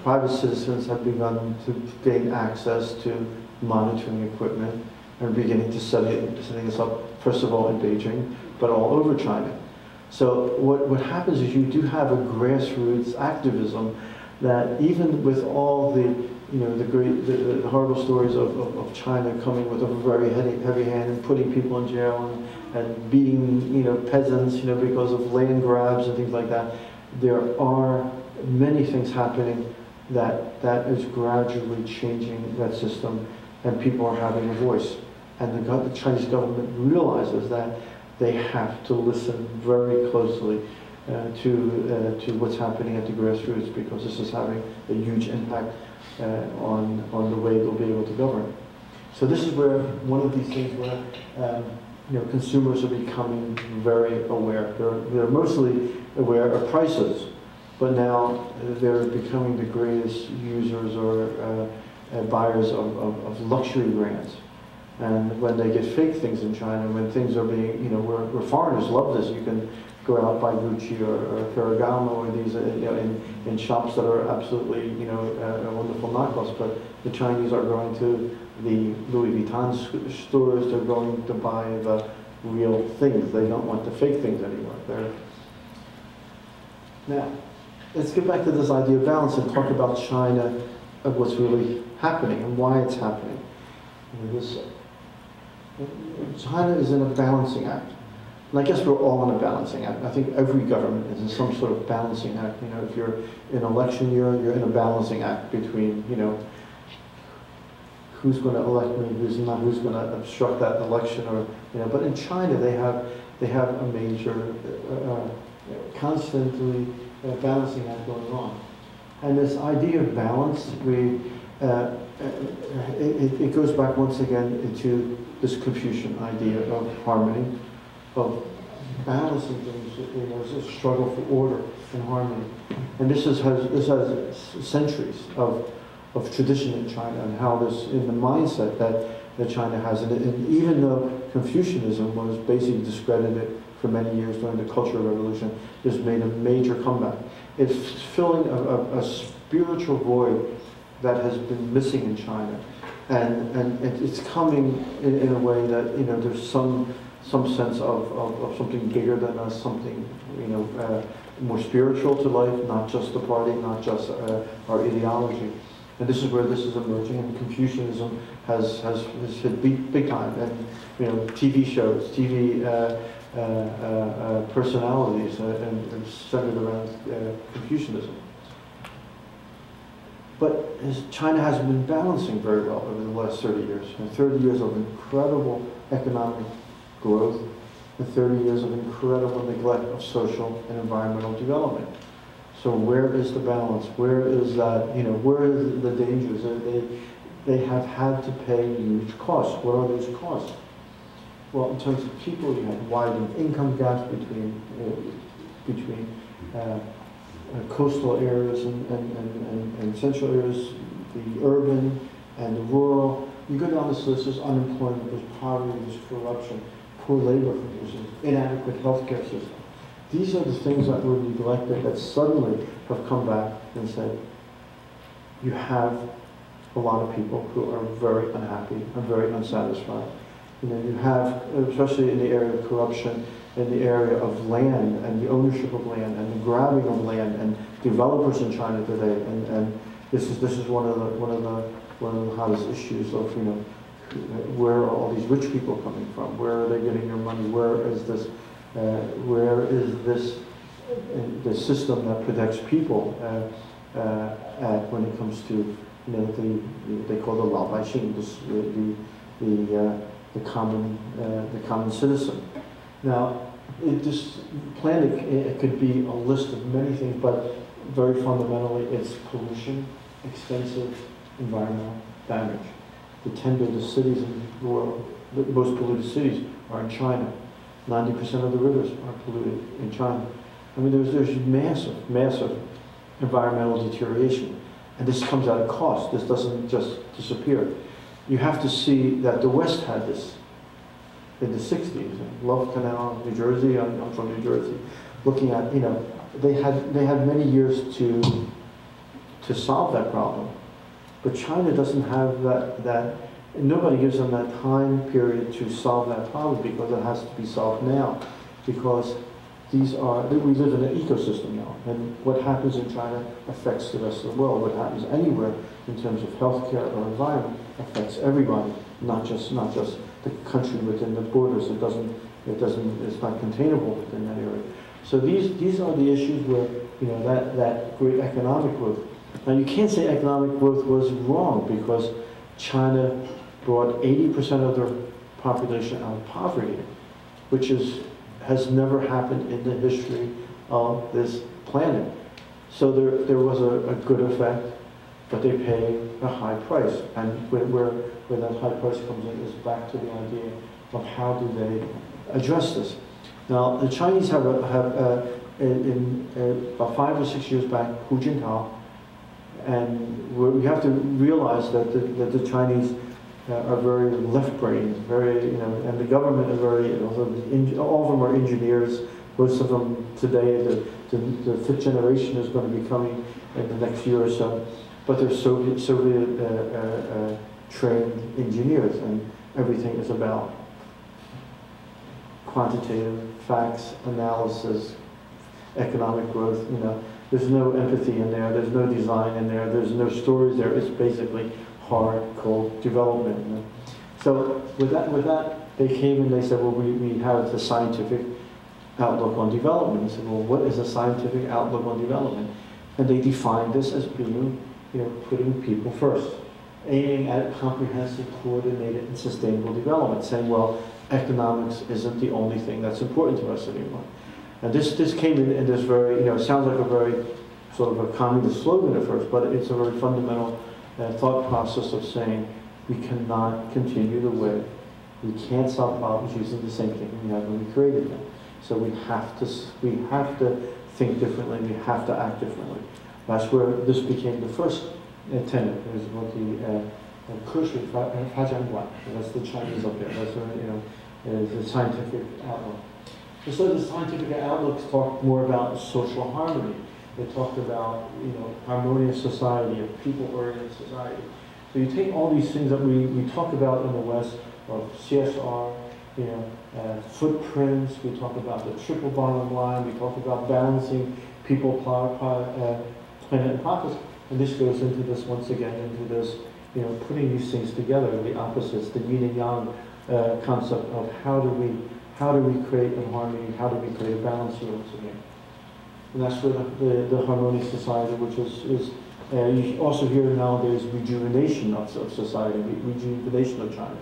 private citizens have begun to gain access to monitoring equipment and beginning to setting this up, first of all in Beijing, but all over China. So what happens is you do have a grassroots activism that even with all the the horrible stories of China coming with a very heavy hand and putting people in jail and beating peasants because of land grabs and things like that, there are many things happening that is gradually changing that system, and people are having a voice. And the Chinese government realizes that they have to listen very closely to what's happening at the grassroots, because this is having a huge impact on the way they'll be able to govern. So this is where one of these things where consumers are becoming very aware. They're mostly aware of prices, but now they're becoming the greatest users or buyers of luxury brands. And when they get fake things in China, when things are being, where foreigners love this, you can go out, buy Gucci or Ferragamo or these, in shops that are absolutely, wonderful knockoffs. But the Chinese are going to the Louis Vuitton stores. They're going to buy the real things. They don't want the fake things anymore. Now, let's get back to this idea of balance and talk about China, of what's really happening and why it's happening. China is in a balancing act. And I guess we're all in a balancing act. I think every government is in some sort of balancing act. If you're in election year, you're in a balancing act between, who's going to elect me, who's not, who's going to obstruct that election, or, But in China, they have a major, constantly balancing act going on. And this idea of balance, it goes back once again into this Confucian idea of harmony, of balancing things. It's a struggle for order and harmony. And this has centuries of tradition in China, and how this, in the mindset that China has. And even though Confucianism was basically discredited for many years during the Cultural Revolution, it's made a major comeback. It's filling a spiritual void that has been missing in China. And it's coming in a way that, there's some sense of something bigger than us, something, more spiritual to life, not just the party, not just our ideology. And this is where this is emerging, and Confucianism has hit big time. And, TV shows, TV personalities, and centered around Confucianism. But China hasn't been balancing very well over the last 30 years. 30 years of incredible economic growth, and 30 years of incredible neglect of social and environmental development. So where is the balance? Where is that, where are the dangers? They have had to pay huge costs. What are those costs? Well, in terms of people, you have widened income gaps between coastal areas and central areas, the urban and the rural. You go down this list, there's unemployment, there's poverty, there's corruption, poor labor conditions, inadequate healthcare system. These are the things that were neglected that suddenly have come back and said, you have a lot of people who are very unhappy and very unsatisfied. You have, especially in the area of corruption, in the area of land and the ownership of land and the grabbing of land, and developers in China today, and this is one of the hottest issues of, where are all these rich people coming from? Where are they getting their money? Where is this the system that protects people when it comes to, they call the Lao Baixing, the common citizen. Now, this plan, it could be a list of many things, but very fundamentally, it's pollution, extensive environmental damage. The 10 biggest cities in the world, the most polluted cities, are in China. 90% of the rivers are polluted in China. I mean, there's massive environmental deterioration. And this comes at a cost. This doesn't just disappear. You have to see that the West had this in the 60s. Love Canal, New Jersey, I'm from New Jersey. Looking at, they had many years to solve that problem. But China doesn't have that nobody gives them that time period to solve that problem, because it has to be solved now. Because we live in an ecosystem now, and what happens in China affects the rest of the world. What happens anywhere in terms of healthcare or environment affects everybody, not just the country within the borders. It's not containable within that area. So these are the issues where, that great economic growth. Now, you can't say economic growth was wrong, because China brought 80% of their population out of poverty, which has never happened in the history of this planet. So there was a good effect, but they pay a high price. And where that high price comes in is back to the idea of how do they address this. Now, the Chinese have about 5 or 6 years back, Hu Jintao, and we have to realize that the Chinese are very left-brained, very, and the government are very, all of them are engineers, most of them today, the fifth generation is going to be coming in the next year or so, but they're Soviet trained engineers, and everything is about quantitative facts, analysis, economic growth. You know, there's no empathy in there, there's no design in there, there's no stories there. It's basically hard, cold development. You know? So with that, they came and they said, well, we have the scientific outlook on development. I said, well, what is a scientific outlook on development? And they defined this as being, you know, putting people first, aiming at comprehensive, coordinated, and sustainable development, saying, well, economics isn't the only thing that's important to us anymore. And this came in this very, you know, it sounds like a very sort of a communist slogan at first, but it's a very fundamental thought process of saying we cannot continue the way, we can't solve problems using the same thing we had when we created them. So we have to think differently, we have to act differently. That's where this became the first tenet. It was what that's the Chinese up there. That's where, you know, the scientific outlook. And so the scientific outlooks talk more about social harmony. They talked about, you know, harmonious society, a people-oriented society. So you take all these things that we talk about in the West, of CSR, you know, footprints. We talk about the triple bottom line. We talk about balancing people, planet, and profits. And this goes into this once again, into this, you know, putting these things together, the opposites, the yin and yang concept of how do we create a harmony, how do we create a balance here once again. And that's where the harmonious society, which is you also hear nowadays rejuvenation of society, rejuvenation of China,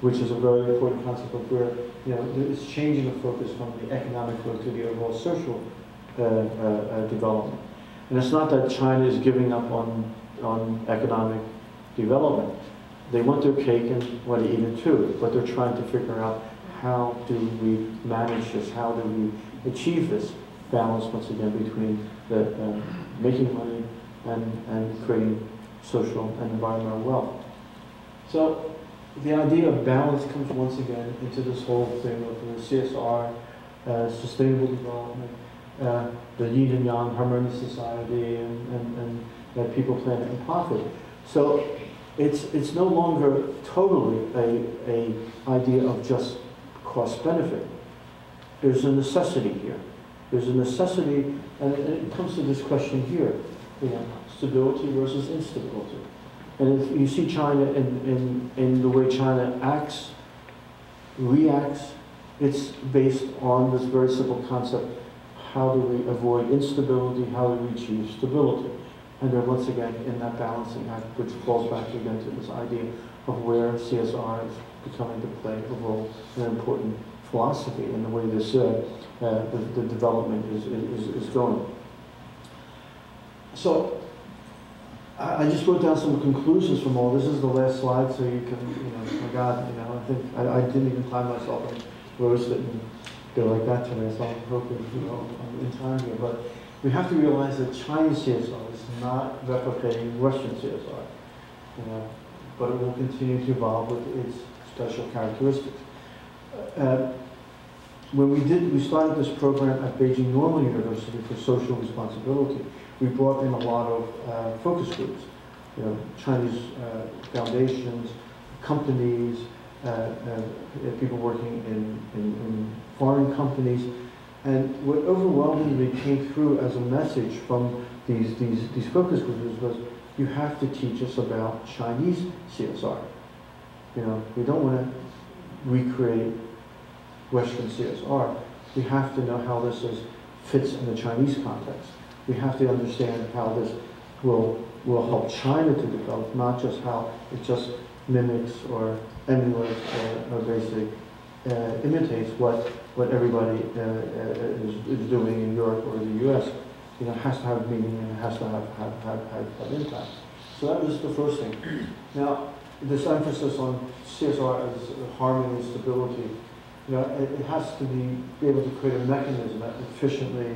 which is a very important concept of where, you know, it's changing the focus from the economic growth to the overall social development. And it's not that China is giving up on economic development. They want their cake and want to eat it too, but they're trying to figure out how do we manage this, how do we achieve this balance once again between the making money and creating social and environmental wealth. So the idea of balance comes once again into this whole thing of the CSR, sustainable development, the yin and yang, harmonious society, and people, planet, and profit. So it's no longer totally a idea of just cost benefit. There's a necessity here. There's a necessity, and it comes to this question here, you know, stability versus instability. And if you see China in the way China acts, reacts, it's based on this very simple concept: how do we avoid instability? How do we achieve stability? And they're once again in that balancing act, which falls back again to this idea of where CSR is becoming to play a role, an important philosophy in the way this the development is going. So I just wrote down some conclusions from all this. This is the last slide, so you can, you know, my God, you know, I think I didn't even time myself and Rose didn't go like that today, so I'm hoping, you know, I'm in time here. But we have to realize that Chinese CSR is not replicating Western CSR, you know, but it will continue to evolve with its special characteristics. When we started this program at Beijing Normal University for social responsibility, we brought in a lot of focus groups, you know, Chinese foundations, companies, people working in foreign companies, and what overwhelmingly came through as a message from these focus groups was, you have to teach us about Chinese CSR. You know, we don't want to recreate Western CSR. We have to know how this fits in the Chinese context. We have to understand how this will help China to develop, not just how it just mimics or emulates or basically imitates what everybody is doing in Europe or the US. You know, it has to have meaning and it has to have impact. So that was the first thing. Now, this emphasis on CSR as harmony and stability, you know, it has to be able to create a mechanism that efficiently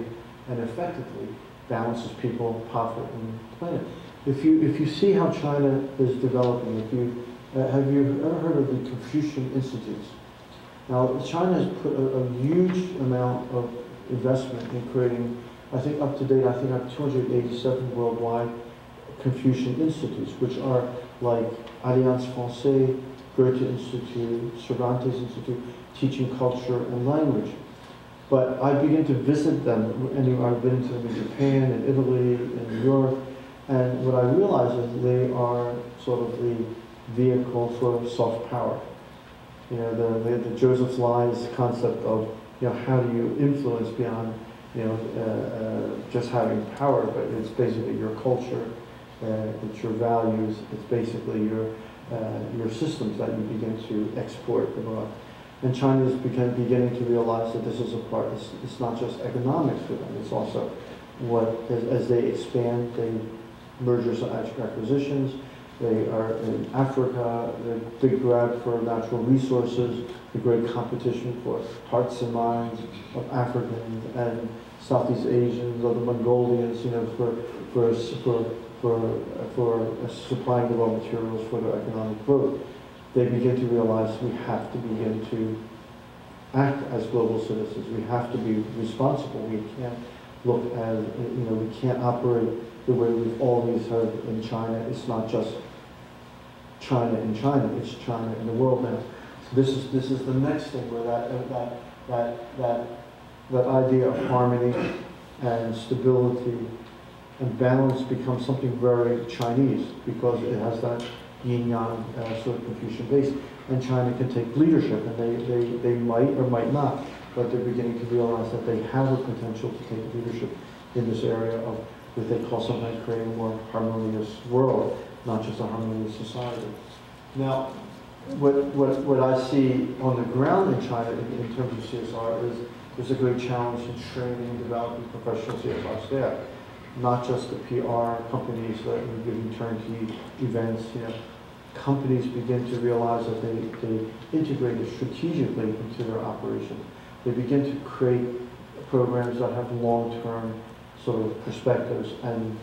and effectively balances people, profit, and planet. If you see how China is developing, have you ever heard of the Confucian Institutes? Now, China has put a huge amount of investment in creating, I think up to date, I think I have 287 worldwide Confucian institutes, which are like Alliance Française, Goethe Institute, Cervantes Institute, teaching culture and language. But I begin to visit them, and I've been to them in Japan, in Italy, in New York, and what I realize is they are sort of the vehicle for soft power. You know, the Joseph Ly's concept of, you know, how do you influence beyond, you know, just having power, but it's basically your culture, it's your values, it's basically your systems that you begin to export abroad. And China is beginning to realize that this is a part, it's not just economics for them, it's also what, as they expand, they mergers and acquisitions, they are in Africa, the big grab for natural resources, the great competition for hearts and minds of Africans and Southeast Asians, or the Mongolians, you know, for supplying the raw materials for their economic growth. They begin to realize we have to begin to act as global citizens. We have to be responsible. We can't look as, you know, we can't operate the way we've always heard in China. It's not just China in China, it's China in the world now. So this is the next thing where that idea of harmony and stability and balance becomes something very Chinese, because it has that yin-yang sort of Confucian base, and China can take leadership, and they might or might not, but they're beginning to realize that they have a potential to take leadership in this area of what they call sometimes creating a more harmonious world, not just a harmonious society. Now, what I see on the ground in China in terms of CSR is there's a great challenge in training and developing professional CSR staff. Not just the PR companies that are giving turnkey events. You know, companies begin to realize that they integrate it strategically into their operation. They begin to create programs that have long-term sort of perspectives and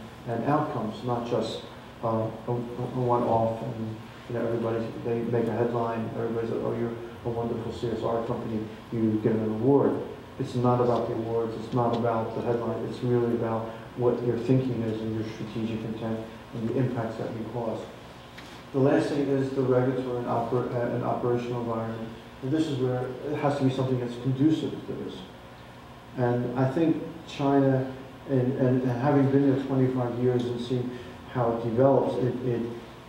outcomes, not just a one-off. And you know, they make a headline. Everybody says, "Oh, you're a wonderful CSR company. You get an award." It's not about the awards. It's not about the headline. It's really about what your thinking is and your strategic intent and the impacts that you cause. The last thing is the regulatory and operational environment. And this is where it has to be something that's conducive to this. And I think China, and having been there 25 years and seen how it develops,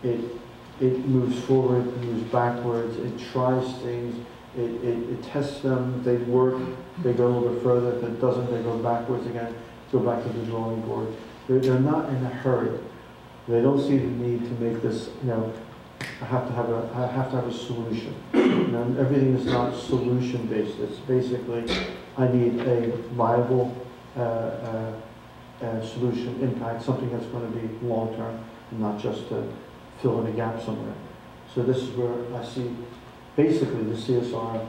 it moves forward, it moves backwards, it tries things, it tests them, they work, they go a little bit further. If it doesn't, they go backwards again. Go back to the drawing board. They're not in a hurry. They don't see the need to make this, you know, I have to have a solution. You know, everything is not solution based. It's basically, I need a viable solution, impact, something that's going to be long term and not just to fill in a gap somewhere. So this is where I see basically the CSR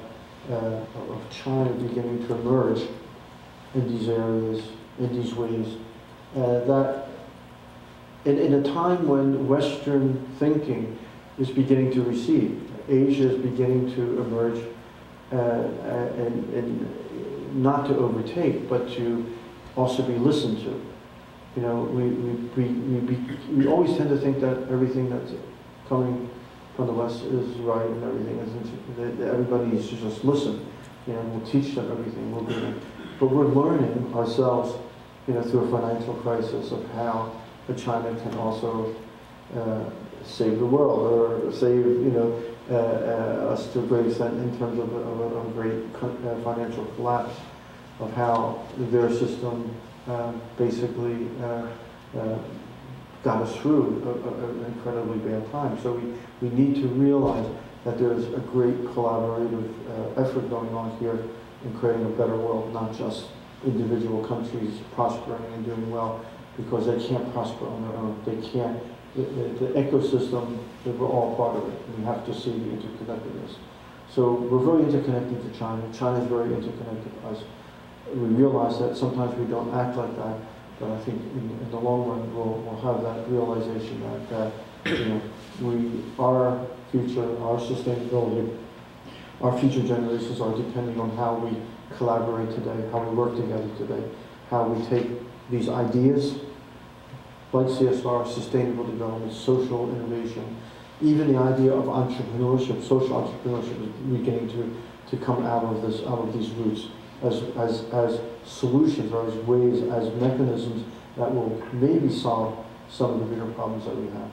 of China beginning to emerge in these areas, in these ways, that in a time when Western thinking is beginning to recede, Asia is beginning to emerge, and not to overtake, but to also be listened to. You know, we always tend to think that everything that's coming from the West is right and everything is, that everybody needs to just listen. You know, we'll teach them everything, we'll do them. But we're learning ourselves, you know, through a financial crisis of how China can also save the world, or save, you know, us to a great extent in terms of a great financial collapse, of how their system basically got us through an incredibly bad time. So we need to realize that there's a great collaborative effort going on here in creating a better world, not just individual countries prospering and doing well, because they can't prosper on their own. They can't, the ecosystem, we're all part of it. We have to see the interconnectedness. So we're very interconnected to China. China is very interconnected to us. We realize that sometimes we don't act like that, but I think in the long run we'll have that realization that you know, our future, our sustainability, our future generations are depending on how we collaborate today, how we work together today, how we take these ideas like CSR, sustainable development, social innovation, even the idea of entrepreneurship, social entrepreneurship is beginning to come out of these roots as solutions or as ways, as mechanisms that will maybe solve some of the bigger problems that we have,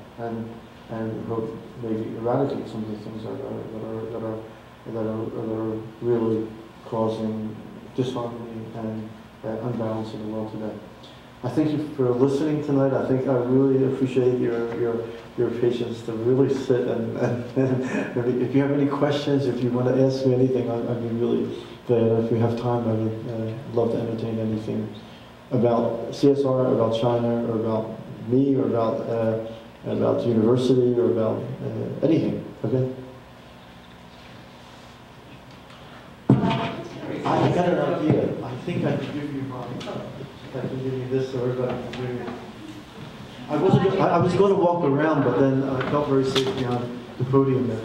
and hope maybe eradicate some of the things that are really causing disharmony and unbalance in the world today. I thank you for listening tonight. I think I really appreciate your patience to really sit and if you have any questions, if you want to ask me anything, I'd be really glad. If we have time, I would love to entertain anything about CSR, about China, or about me, or about the university, or about anything. Okay. I got an idea. I think I can give you I can give you this so everybody can do it. I was going to walk around, but then I felt very safe behind the podium there.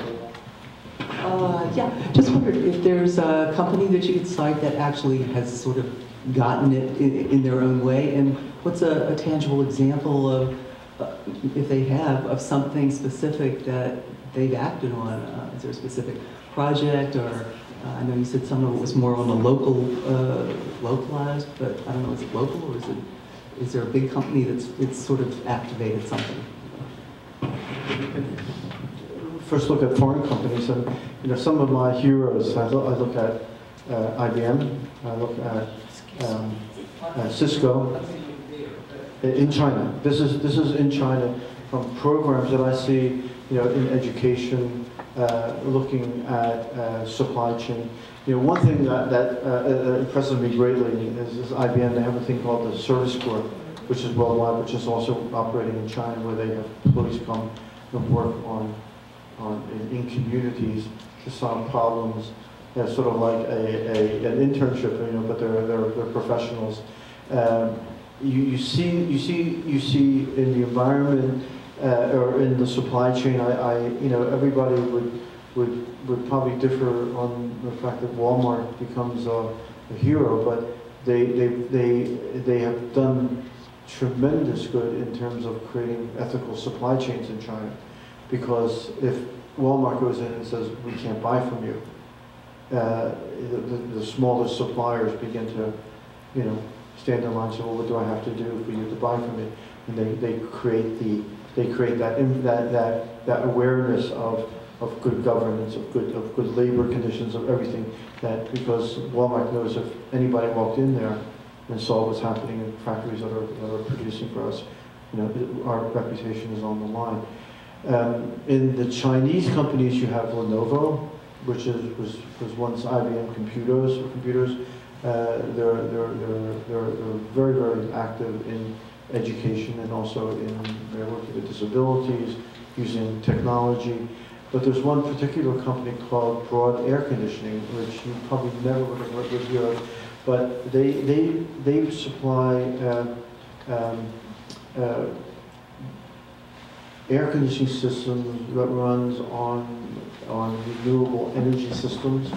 Yeah, just wondered if there's a company that you could cite that actually has sort of gotten it in their own way, and what's a tangible example of, if they have, of something specific that they've acted on? Is there a specific project, or I know you said some of it was more on a localized, but I don't know, is it local, or is there a big company it's sort of activated something? First look at foreign companies, and some of my heroes. I look at IBM. I look at Cisco in China. This is in China, from programs that I see, in education, looking at supply chain. One thing that impresses me greatly is IBM. They have a thing called the Service Corps, which is worldwide, which is also operating in China, where they have employees come and work in communities to solve problems. Sort of like an internship, but they're professionals. You see in the environment or in the supply chain. Everybody would probably differ on the fact that Walmart becomes a hero, but they have done tremendous good in terms of creating ethical supply chains in China. Because if Walmart goes in and says, we can't buy from you, the smallest suppliers begin to, stand in line and say, well, what do I have to do for you to buy from me? And they create that awareness of good governance, of good labor conditions, of everything. That because Walmart knows if anybody walked in there and saw what's happening in factories that are producing for us, our reputation is on the line. In the Chinese companies, you have Lenovo, which was once IBM computers. They're very, very active in education and also in their working with disabilities, using technology. But there's one particular company called Broad Air Conditioning, which you probably never would have heard of here, but they supply air conditioning systems that runs on renewable energy systems.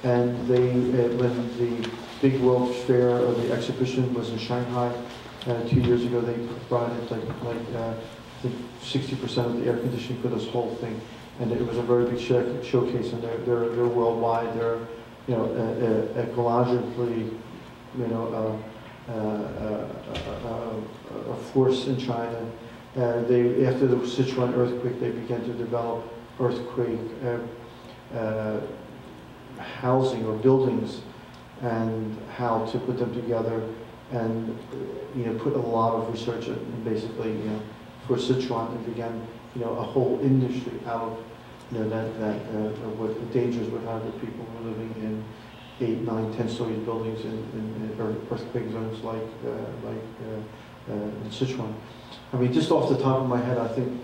And when the big World Fair or the exhibition was in Shanghai 2 years ago, they provided I think 60% of the air conditioning for this whole thing, and it was a very big showcase. And they're worldwide. They're ecologically a force in China. After the Sichuan Earthquake, they began to develop earthquake housing or buildings and how to put them together, and put a lot of research in, basically for Sichuan, and began a whole industry out of what the dangers would have if people were living in 8, 9, 10-story buildings in earthquake zones like in Sichuan. I mean, just off the top of my head, I think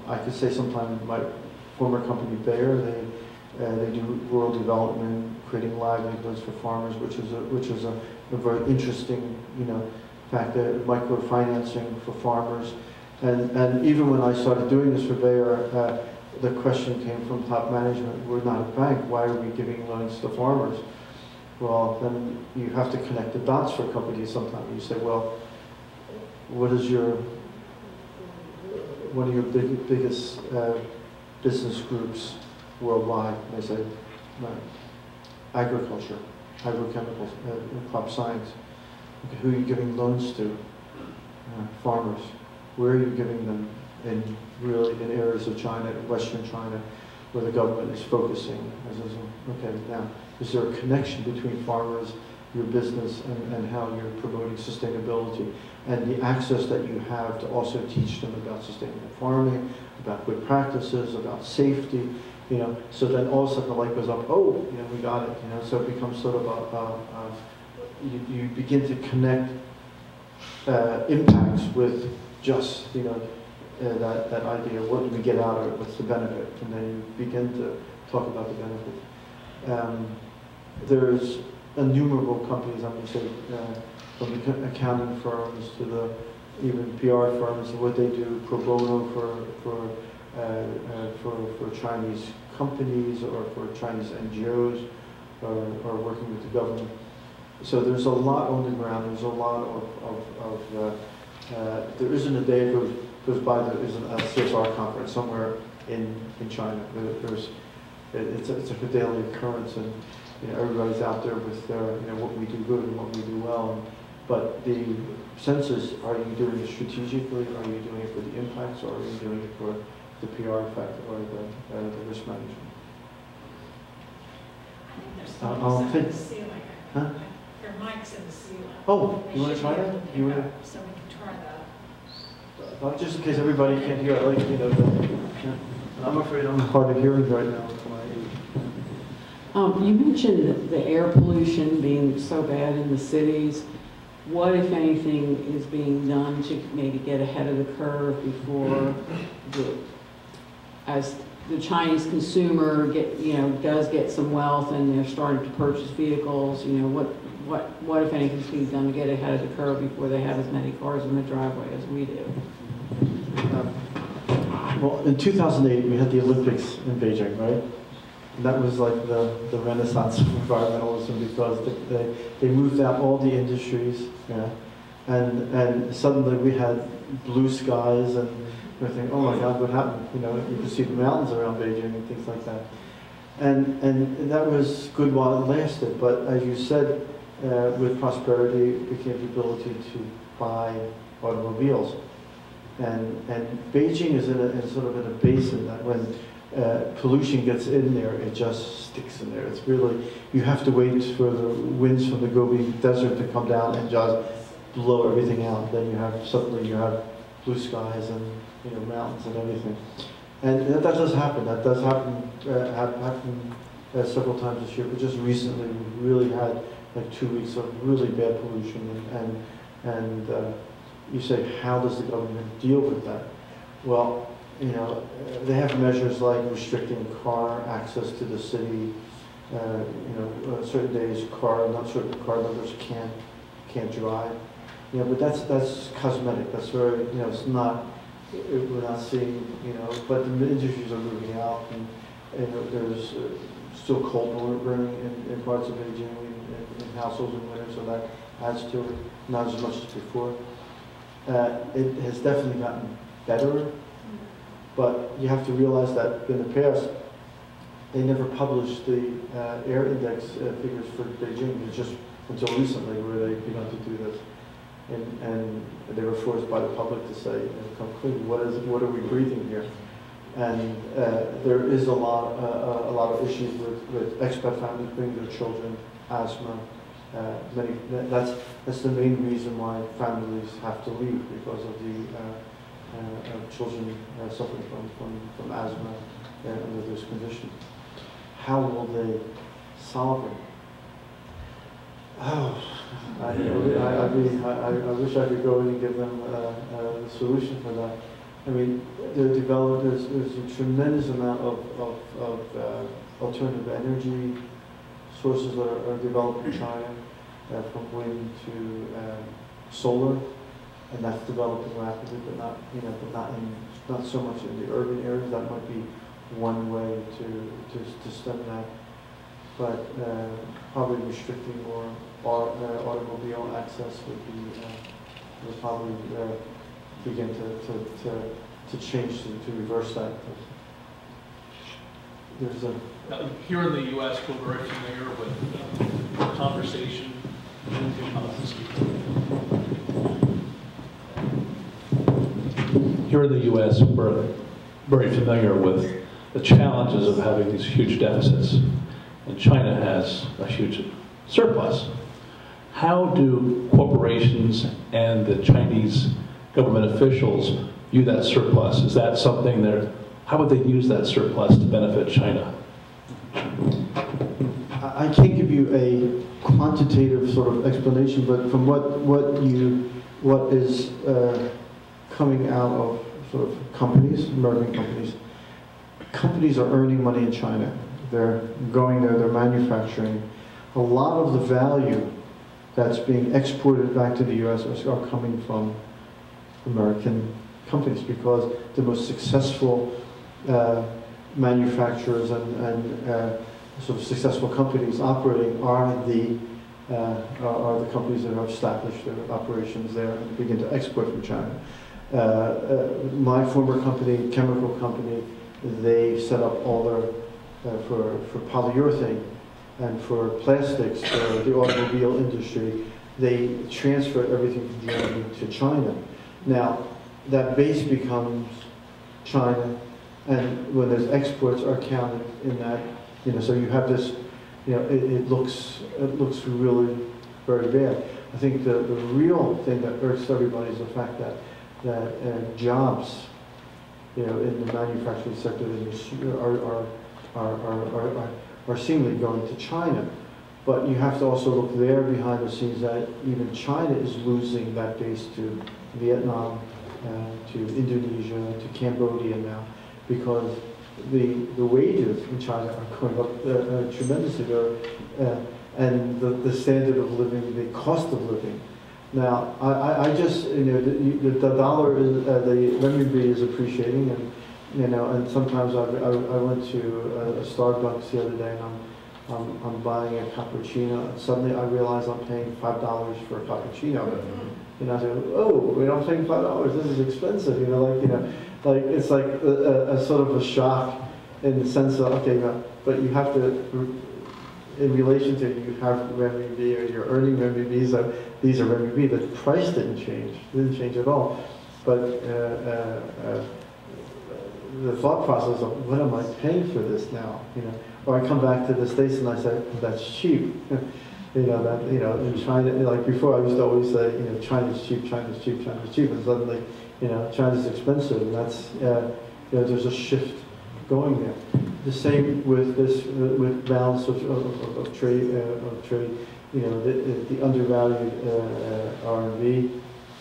I could say sometime my former company Bayer, they do rural development, creating livelihoods for farmers, which is a very interesting fact, that microfinancing for farmers. And even when I started doing this for Bayer, the question came from top management, we're not a bank, why are we giving loans to farmers? Well, then you have to connect the dots for companies sometimes. You say, well, what is one of your biggest business groups worldwide? And they say, agriculture, agrochemicals, crop science. Okay, who are you giving loans to? Farmers. Where are you giving them? In areas of China, Western China, where the government is focusing. Okay, now, is there a connection between farmers, your business, and how you're promoting sustainability, and the access that you have to also teach them about sustainable farming, about good practices, about safety, so then all of a sudden the light goes up, oh, we got it, so it becomes sort of you begin to connect impacts with just, that idea, what do we get out of it, what's the benefit, and then you begin to talk about the benefit. There's innumerable companies, I'm going to say, from the accounting firms to the even PR firms, what they do pro bono for Chinese companies or for Chinese NGOs or working with the government. So there's a lot on the ground. There's a lot of there isn't a day goes by there isn't a CSR conference somewhere in China. It's like a daily occurrence, and everybody's out there with their what we do good and what we do well. But the sense is, are you doing it strategically? Are you doing it for the impacts, or are you doing it for the PR effect or the risk management? I think there's something in the ceiling. Huh? There are mics in the ceiling. Oh, you want to try that? So we can try that. Well, just in case everybody can't hear, I like I'm afraid I'm hard of hearing right now. You mentioned the air pollution being so bad in the cities. What, if anything, is being done to maybe get ahead of the curve before, as the Chinese consumer does get some wealth and they're starting to purchase vehicles? What if anything is being done to get ahead of the curve before they have as many cars in the driveway as we do? Well, in 2008, we had the Olympics in Beijing, right? And that was like the renaissance of environmentalism, because they moved out all the industries, and suddenly we had blue skies, and we're thinking, oh my God, what happened? You could see the mountains around Beijing and things like that. And that was good while it lasted, but as you said, with prosperity became the ability to buy automobiles. And Beijing is in sort of in a basin that when pollution gets in there, it just sticks in there. It's really, you have to wait for the winds from the Gobi Desert to come down and just blow everything out. Then suddenly you have blue skies and mountains and everything. And that does happen. That does happen several times this year. But just recently, we really had like 2 weeks of really bad pollution. And you say, how does the government deal with that? Well, they have measures like restricting car access to the city. Certain days, certain car numbers can't drive. But that's cosmetic. That's very, it's not. We're not seeing, but the industries are moving out, and there's still coal burning in parts of Beijing in households in winter, so that adds to it. Not as much as before. It has definitely gotten better. But you have to realize that in the past, they never published the air index figures for Beijing. It's just until recently where they began to do this. And they were forced by the public to say, come clean, what are we breathing here? And there is a lot of issues with expat families bringing their children, asthma. That's the main reason why families have to leave, because of the children suffering from asthma under this condition. How will they solve it? Oh, I wish I could go in and give them a solution for that. I mean, there's a tremendous amount of alternative energy sources that are developed in China, from wind to solar. And that's developing rapidly, but not so much in the urban areas. That might be one way to stem that, but probably restricting more automobile access would probably begin to change to reverse that. There's a here in the U.S., we're very familiar with conversation and policy. Here in the U.S., we're very familiar with the challenges of having these huge deficits, and China has a huge surplus. How do corporations and the Chinese government officials view that surplus? Is that something that, how would they use that surplus to benefit China? I can't give you a quantitative sort of explanation, but from what is coming out of sort of companies, American companies, companies are earning money in China. They're going there, they're manufacturing. A lot of the value that's being exported back to the U.S. are coming from American companies, because the most successful manufacturers and sort of successful companies operating are the companies that have established their operations there and begin to export from China. My former company, chemical company, they set up all their for polyurethane and for plastics for the automobile industry. They transfer everything from Germany to China. Now that base becomes China, and when there's exports are counted in that, so you have this, it looks really very bad. I think the real thing that irks everybody is the fact that jobs, in the manufacturing sector are seemingly going to China. But you have to also look there behind the scenes that even China is losing that base to Vietnam, to Indonesia, to Cambodia now, because the wages in China are going up tremendously, and the standard of living, the cost of living. Now, I just, the dollar, the renminbi is appreciating, and sometimes I went to a Starbucks the other day, and I'm buying a cappuccino, and suddenly I realize I'm paying $5 for a cappuccino. And I say, oh, I'm paying $5. This is expensive. Like it's like a sort of a shock in the sense of, okay, but you have to, in relation to you have renminbi, or you're earning renminbi, so these are renminbi. The price didn't change at all. But the thought process of, what am I paying for this now? Or I come back to the States and I say, that's cheap. In China, like before, I used to always say, China's cheap, China's cheap, China's cheap, and suddenly, China's expensive, and that's, there's a shift going there. The same with this, with balance of trade, the undervalued RMB.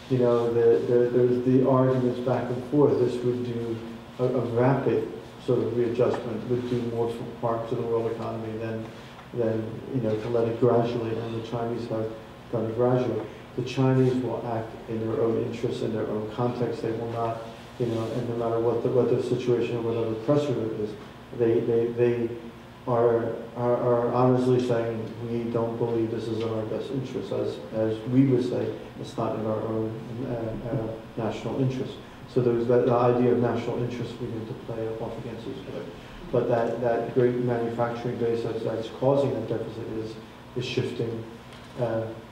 There's the arguments back and forth. This would do a rapid sort of readjustment, would do more harm to the world economy than to let it gradually, and the Chinese have done it gradually. The Chinese will act in their own interests, in their own context. They will not, and no matter what the situation or whatever pressure it is, they are honestly saying, we don't believe this is in our best interest, as we would say, it's not in our own national interest. So there's the idea of national interest we need to play off against each other. But that great manufacturing base that's causing that deficit is shifting.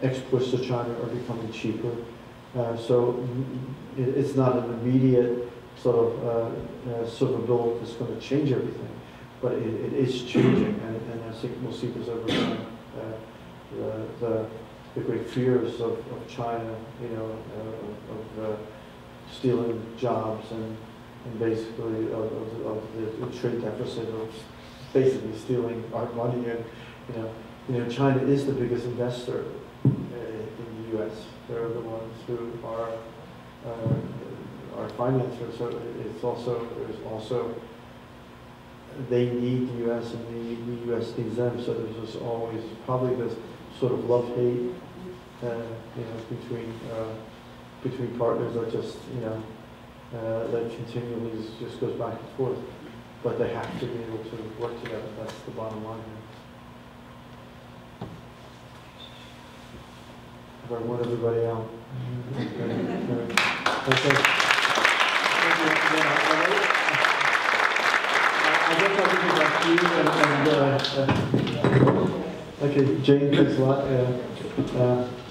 Exports to China are becoming cheaper. So it's not an immediate sort of silver bullet that's going to change everything, but it is changing, and I think we'll see this over time. The great fears of China, of stealing jobs and basically of the trade deficit, of basically stealing our money, and China is the biggest investor in the U.S. They're the ones who are financiers. So there's also they need the U.S. and the U.S. needs them. So there's just always probably this sort of love-hate, between partners that just that continually just goes back and forth. but they have to be able to work together. That's the bottom line here. Have I worn everybody out? Okay. I guess I'll give it back to you. Okay, Jane, thanks a lot.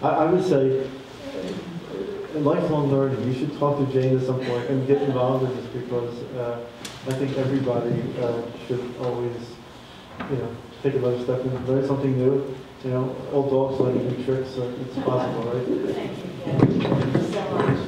I would say, lifelong learning, you should talk to Jane at some point and get involved in this, because I think everybody should always, take another step and learn something new. Old dogs learning new tricks, it's possible, right? Thank you so much.